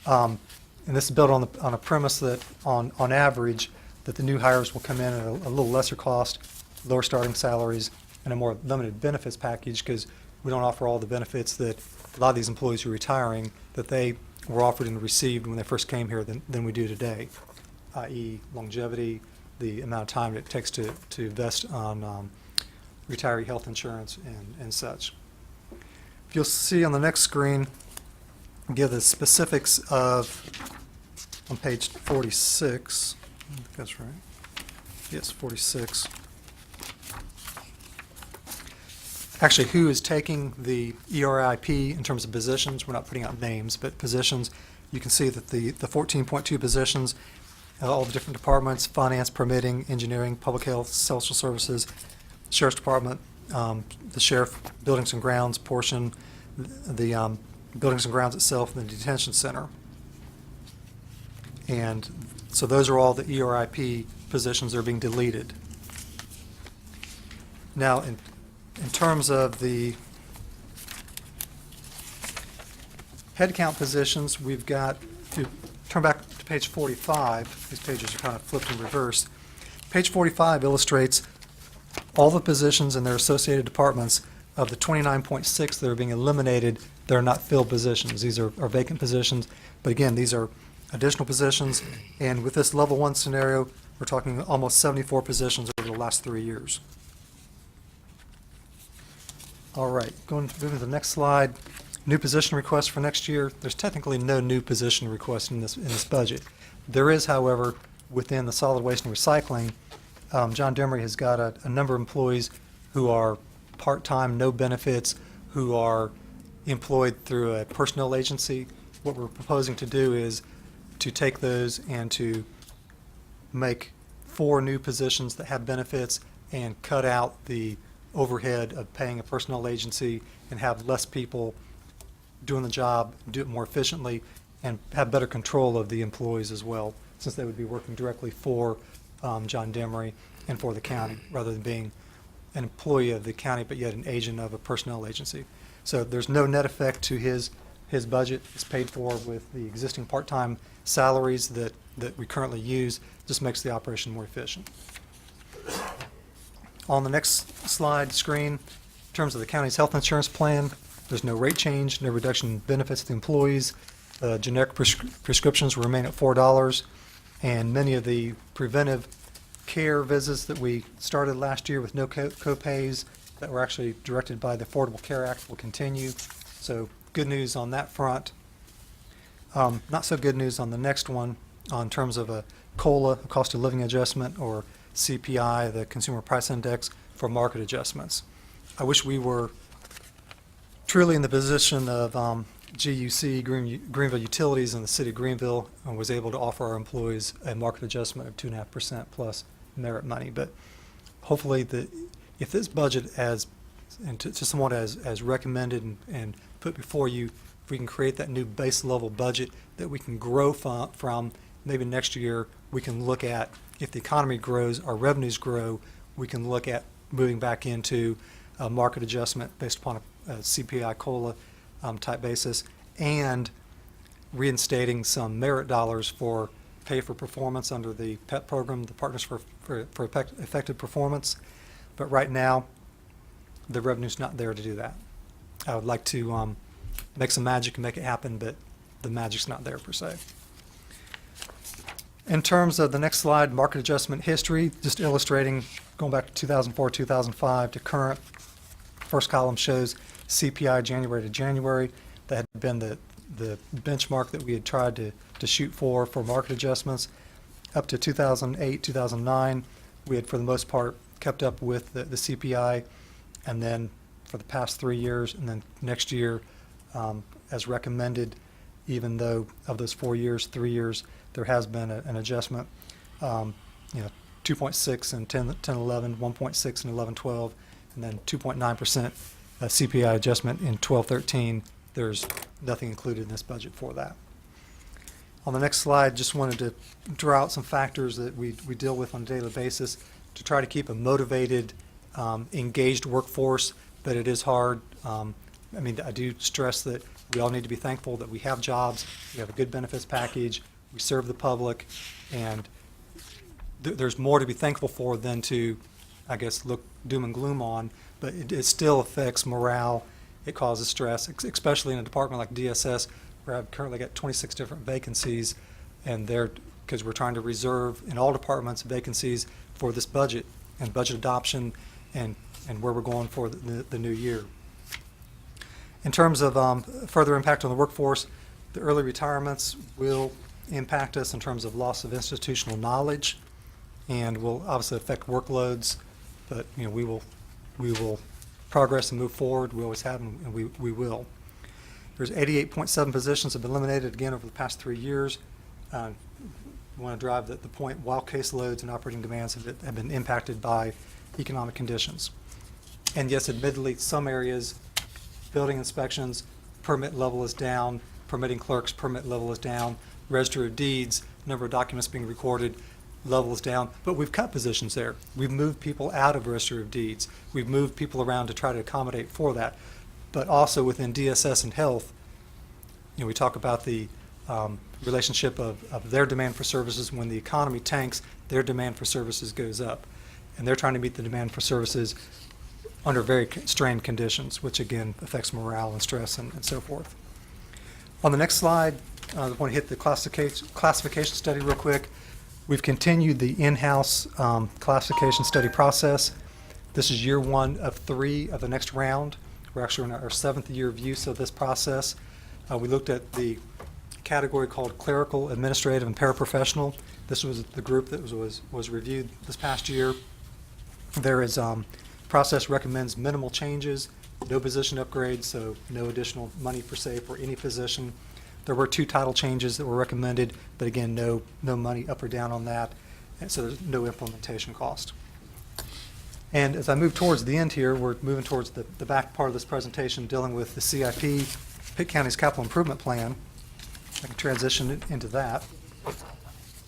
And this is built on a premise that on average that the new hires will come in at a little lesser cost, lower starting salaries, and a more limited benefits package, because we don't offer all the benefits that a lot of these employees who are retiring that they were offered and received when they first came here than we do today, i.e. longevity, the amount of time it takes to vest on retiree health insurance and such. If you'll see on the next screen, give the specifics of, on page 46, I think that's right, yes, 46. Actually, who is taking the ERIP in terms of positions? We're not putting out names, but positions. You can see that the 14.2 positions, all the different departments, finance, permitting, engineering, public health, social services, sheriff's department, the sheriff buildings and grounds portion, the buildings and grounds itself, and the detention center. And so those are all the ERIP positions that are being deleted. Now, in terms of the headcount positions, we've got, if you turn back to page 45, these pages are kind of flipped in reverse. Page 45 illustrates all the positions and their associated departments of the 29.6 that are being eliminated. They're not filled positions. These are vacant positions. But again, these are additional positions. And with this level 1 scenario, we're talking almost 74 positions over the last 3 years. All right, moving to the next slide. New position requests for next year. There's technically no new position request in this budget. There is, however, within the solid waste and recycling, John Demery has got a number of employees who are part-time, no benefits, who are employed through a personnel agency. What we're proposing to do is to take those and to make 4 new positions that have benefits and cut out the overhead of paying a personnel agency and have less people doing the job, do it more efficiently, and have better control of the employees as well, since they would be working directly for John Demery and for the county, rather than being an employee of the county but yet an agent of a personnel agency. So there's no net effect to his his budget is paid for with the existing part-time salaries that we currently use. Just makes the operation more efficient. On the next slide screen, in terms of the county's health insurance plan, there's no rate change, no reduction in benefits to employees. Generic prescriptions will remain at $4, and many of the preventive care visits that we started last year with no co-pays that were actually directed by the Affordable Care Act will continue. So good news on that front. Not so good news on the next one on terms of a COLA, cost of living adjustment, or CPI, the Consumer Price Index, for market adjustments. I wish we were truly in the position of GUC, Greenville Utilities, in the city of Greenville, and was able to offer our employees a market adjustment of 2.5% plus merit money. But hopefully, if this budget, to somewhat as recommended and put before you, if we can create that new base level budget that we can grow from, maybe next year we can look at, if the economy grows, our revenues grow, we can look at moving back into a market adjustment based upon a CPI COLA type basis, and reinstating some merit dollars for pay for performance under the PEP program, the Partners for Effective Performance. But right now, the revenue's not there to do that. I would like to make some magic and make it happen, but the magic's not there per se. In terms of the next slide, market adjustment history, just illustrating going back to 2004, 2005 to current. First column shows CPI January to January. That had been the benchmark that we had tried to shoot for market adjustments. Up to 2008, 2009, we had, for the most part, kept up with the CPI, and then for the past 3 years, and then next year, as recommended, even though of those 4 years, 3 years, there has been an adjustment. 2.6 in 10, 11, 1.6 in 11, 12, and then 2.9% CPI adjustment in 12, 13. There's nothing included in this budget for that. On the next slide, just wanted to draw out some factors that we deal with on a daily basis to try to keep a motivated, engaged workforce, but it is hard. I do stress that we all need to be thankful that we have jobs, we have a good benefits package, we serve the public, and there's more to be thankful for than to, I guess, look doom and gloom on, but it still affects morale. It causes stress, especially in a department like DSS, where I've currently got 26 different vacancies, and because we're trying to reserve in all departments vacancies for this budget and budget adoption and where we're going for the new year. In terms of further impact on the workforce, the early retirements will impact us in terms of loss of institutional knowledge, and will obviously affect workloads, but we will progress and move forward. We always have, and we will. There's 88.7 positions have been eliminated again over the past 3 years. I want to drive the point, while caseloads and operating demands have been impacted by economic conditions. And yes, admittedly, some areas, building inspections, permit level is down, permitting clerks, permit level is down, Register of Deeds, number of documents being recorded, level is down, but we've cut positions there. We've moved people out of Register of Deeds. We've moved people around to try to accommodate for that. But also within DSS and health, we talk about the relationship of their demand for services. When the economy tanks, their demand for services goes up. And they're trying to meet the demand for services under very strained conditions, which again affects morale and stress and so forth. On the next slide, I want to hit the classification study real quick. We've continued the in-house classification study process. This is year 1 of 3 of the next round. We're actually in our 7th year of use of this process. We looked at the category called clerical, administrative, and paraprofessional. This was the group that was reviewed this past year. There is process recommends minimal changes, no position upgrades, so no additional money per se for any position. There were 2 title changes that were recommended, but again, no money up or down on that, and so there's no implementation cost. And as I move towards the end here, we're moving towards the back part of this presentation, dealing with the CIP, Pitt County's Capital Improvement Plan. I can transition into that.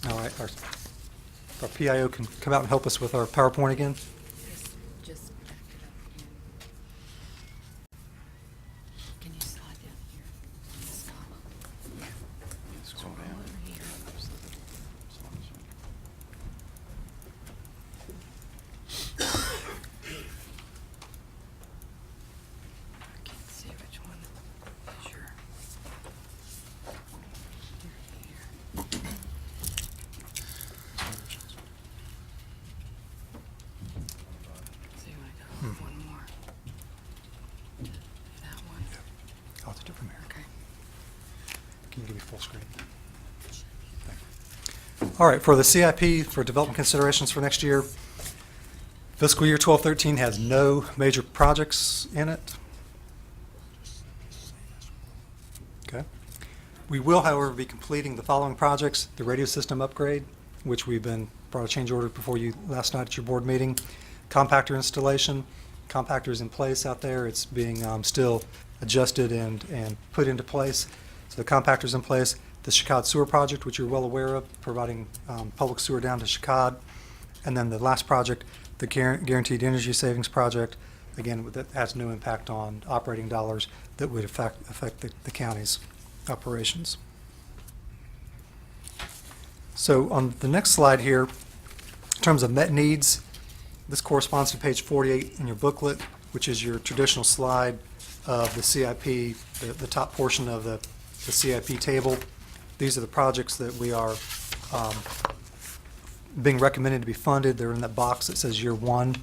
All right, our PIO can come out and help us with our PowerPoint again. Just back it up again. Can you slide down here? Can you give me full screen? All right, for the CIP, for development considerations for next year, fiscal year 12-13 has no major projects in it. Okay. We will, however, be completing the following projects: the radio system upgrade, which we've brought a change order before you last night at your board meeting, compactor installation. Compactor's in place out there. It's being still adjusted and put into place. So the compactor's in place. The Chicad Sewer Project, which you're well aware of, providing public sewer down to Chicad. And then the last project, the Guaranteed Energy Savings Project, again, that has no impact on operating dollars that would affect the county's operations. So on the next slide here, in terms of met needs, this corresponds to page 48 in your booklet, which is your traditional slide of the CIP, the top portion of the CIP table. These are the projects that we are being recommended to be funded. They're in that box that says year one.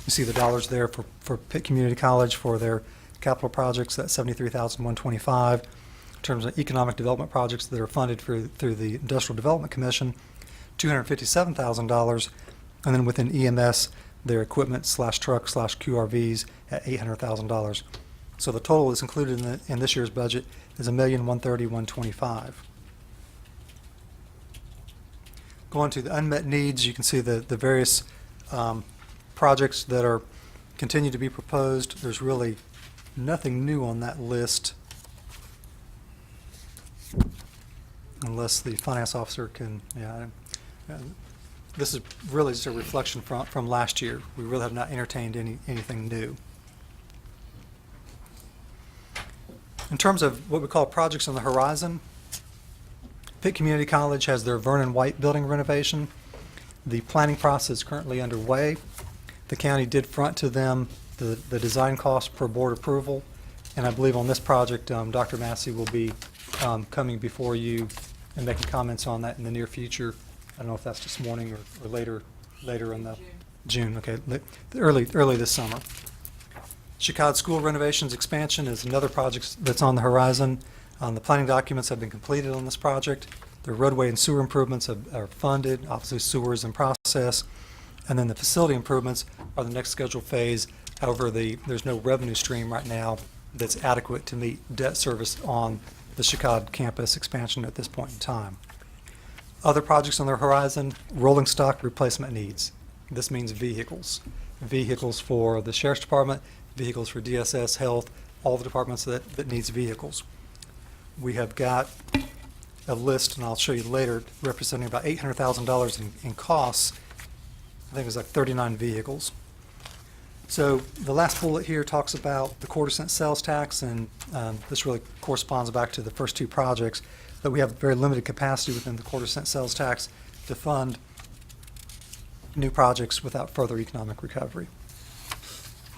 You see the dollars there for Pitt Community College for their capital projects, that's $73,125. In terms of economic development projects that are funded through the Industrial Development Commission, $257,000. And then within EMS, their equipment/truck/QRVs at $800,000. So the total that's included in this year's budget is $1,130,125. Going to the unmet needs, you can see the various projects that are continue to be proposed. There's really nothing new on that list, unless the finance officer can. This is really just a reflection from last year. We really have not entertained anything new. In terms of what we call projects on the horizon, Pitt Community College has their Vernon White building renovation. The planning process is currently underway. The county did front to them the design cost per board approval, and I believe on this project, Dr. Massey will be coming before you and making comments on that in the near future. I don't know if that's this morning or later in the June. Okay, early this summer. Chicad School renovations expansion is another project that's on the horizon. The planning documents have been completed on this project. The roadway and sewer improvements are funded. Obviously, sewer is in process. And then the facility improvements are the next scheduled phase. However, there's no revenue stream right now that's adequate to meet debt service on the Chicad campus expansion at this point in time. Other projects on the horizon, rolling stock replacement needs. This means vehicles. Vehicles for the Sheriff's Department, vehicles for DSS, Health, all the departments that needs vehicles. We have got a list, and I'll show you later, representing about $800,000 in costs. I think it was like 39 vehicles. So the last bullet here talks about the quarter-cent sales tax, and this really corresponds back to the first two projects, that we have very limited capacity within the quarter-cent sales tax to fund new projects without further economic recovery.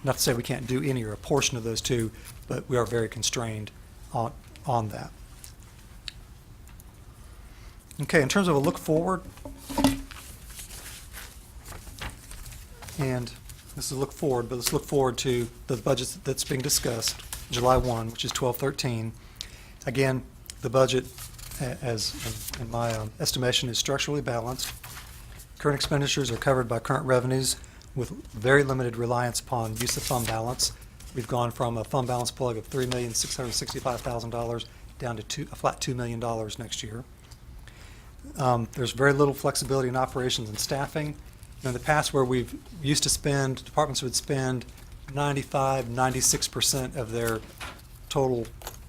Not to say we can't do any or a portion of those two, but we are very constrained on that. Okay, in terms of a look forward, and this is a look forward, but let's look forward to the budget that's being discussed, July 1, which is 12-13. Again, the budget, as in my estimation, is structurally balanced. Current expenditures are covered by current revenues with very limited reliance upon use of fund balance. We've gone from a fund balance plug of $3,665,000 down to a flat $2 million next year. There's very little flexibility in operations and staffing. In the past, where we've used to spend, departments would spend 95, 96% of their total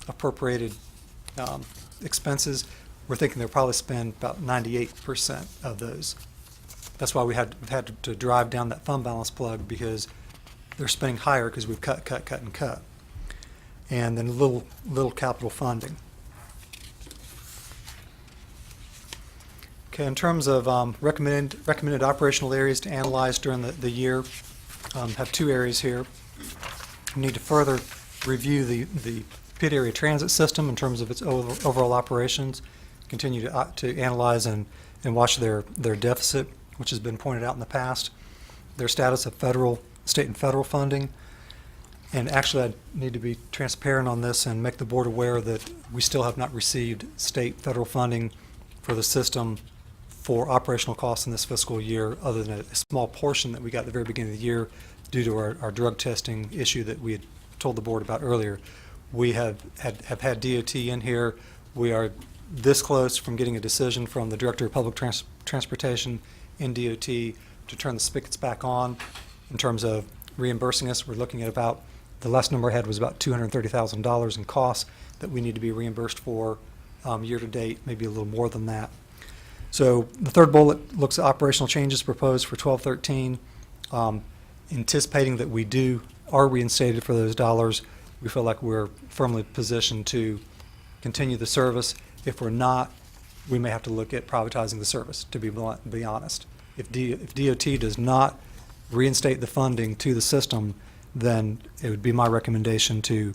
appropriated expenses. We're thinking they'll probably spend about 98% of those. That's why we've had to drive down that fund balance plug, because they're spending higher because we've cut. And then little capital funding. Okay, in terms of recommended operational areas to analyze during the year, have two areas here. We need to further review the Pitt area transit system in terms of its overall operations, continue to analyze and watch their deficit, which has been pointed out in the past, their status of state and federal funding, And actually, I need to be transparent on this and make the board aware that we still have not received state, federal funding for the system for operational costs in this fiscal year, other than a small portion that we got at the very beginning of the year due to our drug testing issue that we had told the board about earlier. We have had DOT in here. We are this close from getting a decision from the Director of Public Transportation in DOT to turn the spigots back on in terms of reimbursing us. We're looking at about, the last number I had was about $230,000 in costs that we need to be reimbursed for year to date, maybe a little more than that. So the third bullet looks at operational changes proposed for 1213. Anticipating that we are reinstated for those dollars, we feel like we're firmly positioned to continue the service. If we're not, we may have to look at privatizing the service, to be honest. If DOT does not reinstate the funding to the system, then it would be my recommendation to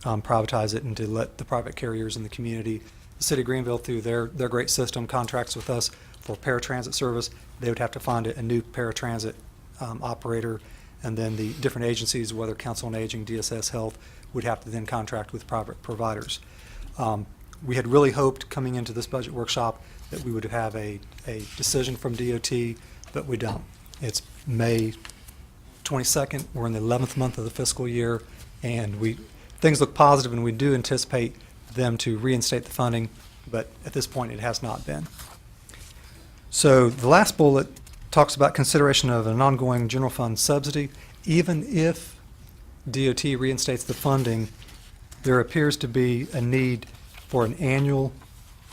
privatize it and to let the private carriers in the community, the city of Greenville, through their great system, contracts with us for paratransit service. They would have to find a new paratransit operator, and then the different agencies, whether Council on Aging, DSS Health, would have to then contract with private providers. We had really hoped coming into this budget workshop that we would have a decision from DOT, but we don't. It's May 22nd. We're in the 11th month of the fiscal year, and things look positive, and we do anticipate them to reinstate the funding, but at this point it has not been. So the last bullet talks about consideration of an ongoing general fund subsidy. Even if DOT reinstates the funding, there appears to be a need for an annual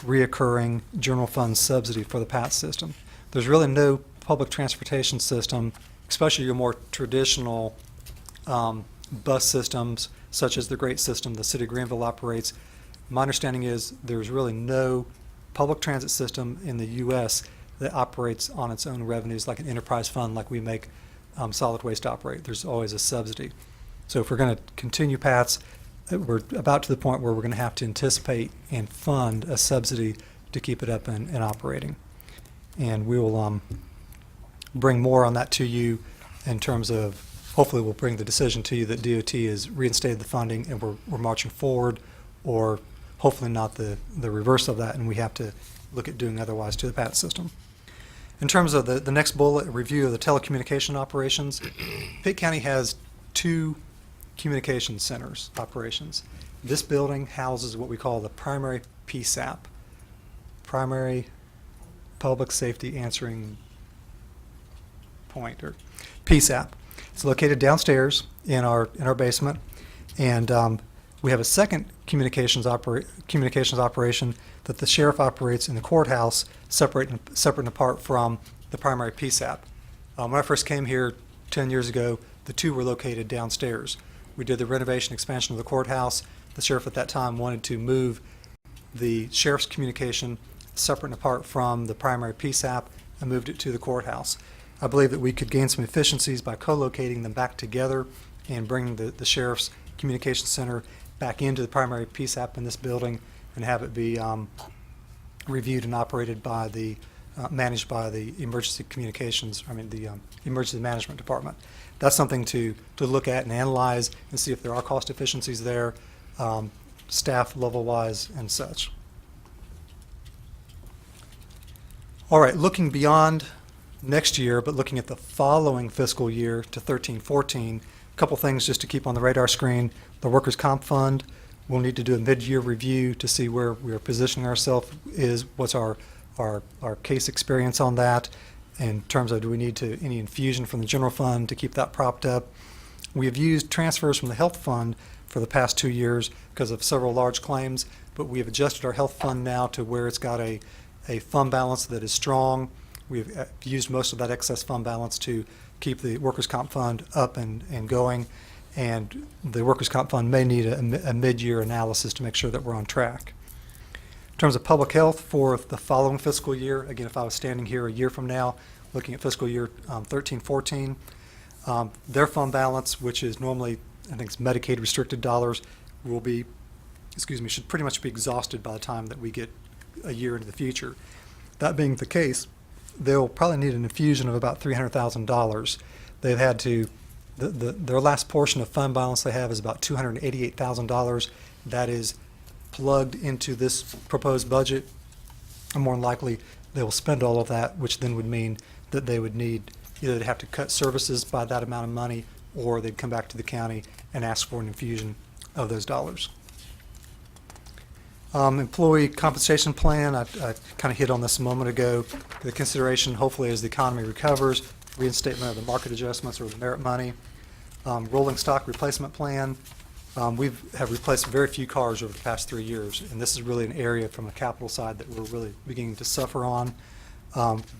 reoccurring general fund subsidy for the PATH system. There's really no public transportation system, especially your more traditional bus systems, such as the great system the city of Greenville operates. My understanding is there's really no public transit system in the U.S. that operates on its own revenues like an enterprise fund like we make solid waste operate. There's always a subsidy. So if we're going to continue paths, we're about to the point where we're going to have to anticipate and fund a subsidy to keep it up and operating. And we will bring more on that to you in terms of, hopefully we'll bring the decision to you that DOT has reinstated the funding and we're marching forward, or hopefully not the reverse of that, and we have to look at doing otherwise to the PAT system. In terms of the next bullet, a review of the telecommunication operations, Pitt County has 2 communication centers operations. This building houses what we call the primary PSAP, Primary Public Safety Answering Point, or PSAP. It's located downstairs in our basement, and we have a second communications operation that the sheriff operates in the courthouse, separate and apart from the primary PSAP. When I first came here 10 years ago, the 2 were located downstairs. We did the renovation expansion of the courthouse. The sheriff at that time wanted to move the sheriff's communication separate and apart from the primary PSAP and moved it to the courthouse. I believe that we could gain some efficiencies by co-locating them back together and bringing the sheriff's communication center back into the primary PSAP in this building and have it be reviewed and operated by managed by the emergency management department. That's something to look at and analyze and see if there are cost efficiencies there, staff level wise and such. All right, looking beyond next year, but looking at the following fiscal year to 13-14, a couple things just to keep on the radar screen. The workers' comp fund, we'll need to do a mid-year review to see where we are positioning ourselves, what's our case experience on that in terms of do we need any infusion from the general fund to keep that propped up. We have used transfers from the health fund for the past 2 years because of several large claims, but we have adjusted our health fund now to where it's got a fund balance that is strong. We've used most of that excess fund balance to keep the workers' comp fund up and going, and the workers' comp fund may need a mid-year analysis to make sure that we're on track. In terms of public health for the following fiscal year, again, if I was standing here a year from now looking at fiscal year 13-14, their fund balance, which is normally, I think it's Medicaid restricted dollars, should pretty much be exhausted by the time that we get a year into the future. That being the case, they'll probably need an infusion of about $300,000. They've had to their last portion of fund balance they have is about $288,000. That is plugged into this proposed budget. And more than likely, they will spend all of that, which then would mean that they would need, either they'd have to cut services by that amount of money, or they'd come back to the county and ask for an infusion of those dollars. Employee compensation plan, I kind of hit on this a moment ago. The consideration, hopefully, as the economy recovers, reinstatement of the market adjustments or the merit money. Rolling stock replacement plan. We have replaced very few cars over the past 3 years, and this is really an area from a capital side that we're really beginning to suffer on.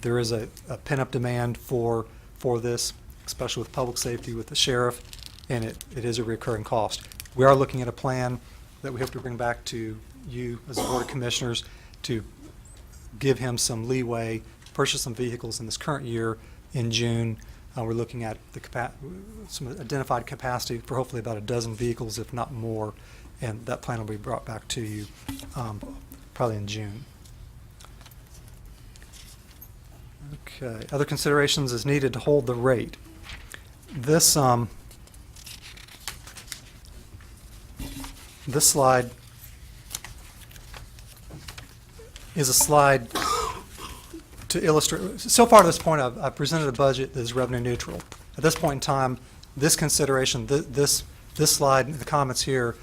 There is a pent-up demand for this, especially with public safety, with the sheriff, and it is a recurring cost. We are looking at a plan that we hope to bring back to you as a Board of Commissioners to give him some leeway, purchase some vehicles in this current year in June. We're looking at some identified capacity for hopefully about a dozen vehicles, if not more, and that plan will be brought back to you probably in June. Okay, other considerations is needed to hold the rate. This slide is a slide to illustrate. So far to this point, I've presented a budget that is revenue neutral. At this point in time, this consideration, this slide, the comments here,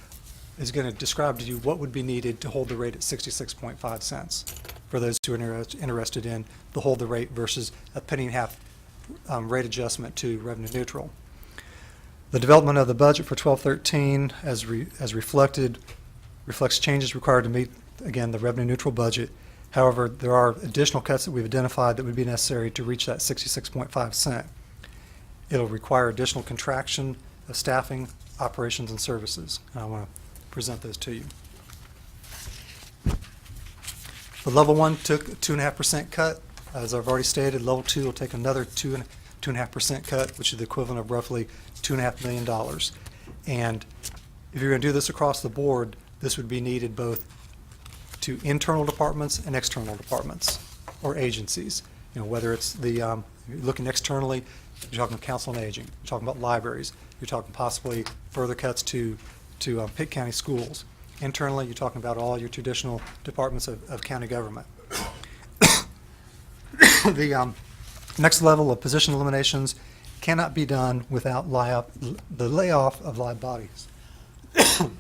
is going to describe to you what would be needed to hold the rate at 66.5 cents for those who are interested in the hold the rate versus a penny and a half rate adjustment to revenue neutral. The development of the budget for 1213 as reflected reflects changes required to meet, again, the revenue neutral budget. However, there are additional cuts that we've identified that would be necessary to reach that 66.5 cent. It'll require additional contraction of staffing, operations, and services. And I want to present those to you. The level 1 took a 2.5% cut. As I've already stated, level 2 will take another 2.5% cut, which is the equivalent of roughly $2.5 million. And if you're going to do this across the board, this would be needed both to internal departments and external departments or agencies. You know, whether it's the, you're looking externally, you're talking about council on aging, you're talking about libraries, you're talking possibly further cuts to Pitt County schools. Internally, you're talking about all your traditional departments of county government. The next level of position eliminations cannot be done without the layoff of live bodies. Let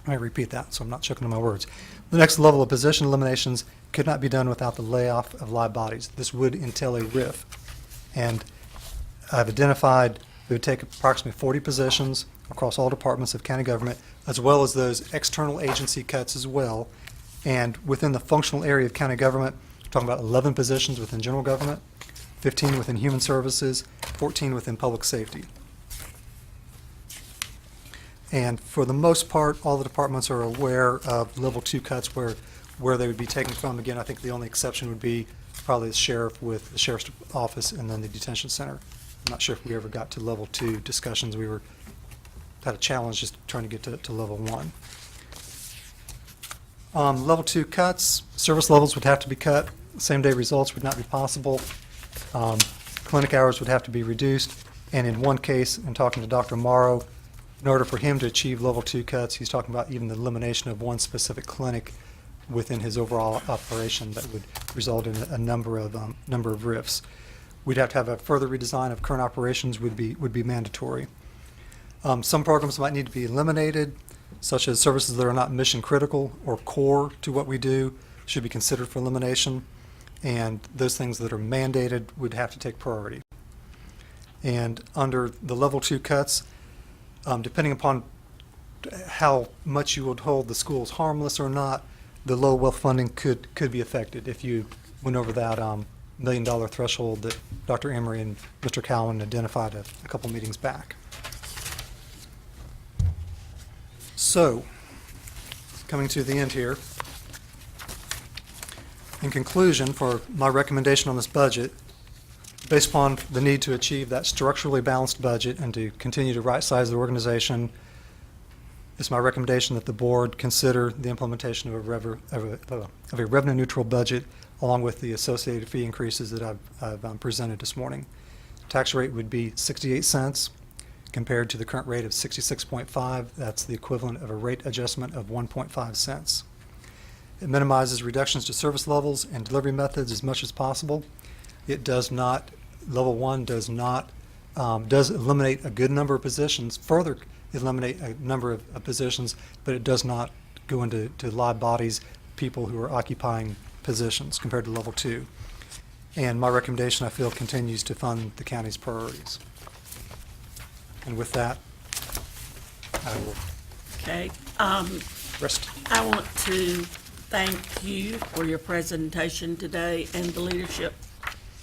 me repeat that so I'm not choking on my words. The next level of position eliminations could not be done without the layoff of live bodies. This would entail a RIF. And I've identified it would take approximately 40 positions across all departments of county government, as well as those external agency cuts as well. And within the functional area of county government, we're talking about 11 positions within general government, 15 within human services, 14 within public safety. And for the most part, all the departments are aware of level 2 cuts where they would be taken from. Again, I think the only exception would be probably the sheriff with the sheriff's office and then the detention center. I'm not sure if we ever got to level 2 discussions. We had a challenge just trying to get to level 1. Level 2 cuts, service levels would have to be cut. Same-day results would not be possible. Clinic hours would have to be reduced. And in one case, in talking to Dr. Morrow, in order for him to achieve level 2 cuts, he's talking about even the elimination of one specific clinic within his overall operation that would result in a number of RIFs. We'd have to have a further redesign of current operations would be mandatory. Some programs might need to be eliminated, such as services that are not mission critical or core to what we do should be considered for elimination, and those things that are mandated would have to take priority. And under the level 2 cuts, depending upon how much you would hold the schools harmless or not, the low wealth funding could be affected if you went over that $1 million threshold that Dr. Emery and Mr. Cowan identified a couple meetings back. So, coming to the end here, in conclusion, for my recommendation on this budget, based upon the need to achieve that structurally balanced budget and to continue to right-size the organization, it's my recommendation that the board consider the implementation of a revenue-neutral budget along with the associated fee increases that I've presented this morning. Tax rate would be 68 cents. compared to the current rate of 66.5. That's the equivalent of a rate adjustment of 1.5 cents. It minimizes reductions to service levels and delivery methods as much as possible. It does not, level 1 does not, does eliminate a good number of positions, further eliminate a number of positions, but it does not go into live bodies, people who are occupying positions compared to level 2. And my recommendation, I feel, continues to fund the county's priorities. And with that, I will Okay. rest. I want to thank you for your presentation today and the leadership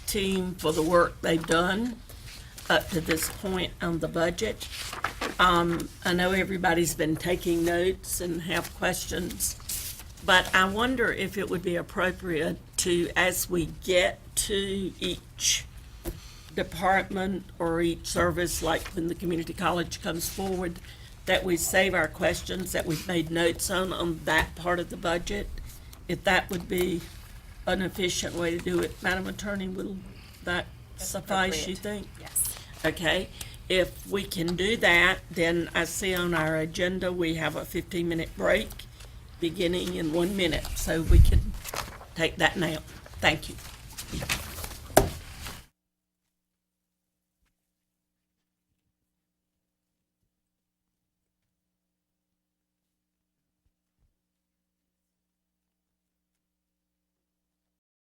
team for the work they've done up to this point on the budget. I know everybody's been taking notes and have questions, but I wonder if it would be appropriate to, as we get to each department or each service, like when the community college comes forward, that we save our questions that we've made notes on that part of the budget. If that would be an efficient way to do it, Madam Attorney, will that suffice, you think? Yes. Okay, if we can do that, then I see on our agenda, we have a 15-minute break beginning in 1 minute, so we can take that now. Thank you.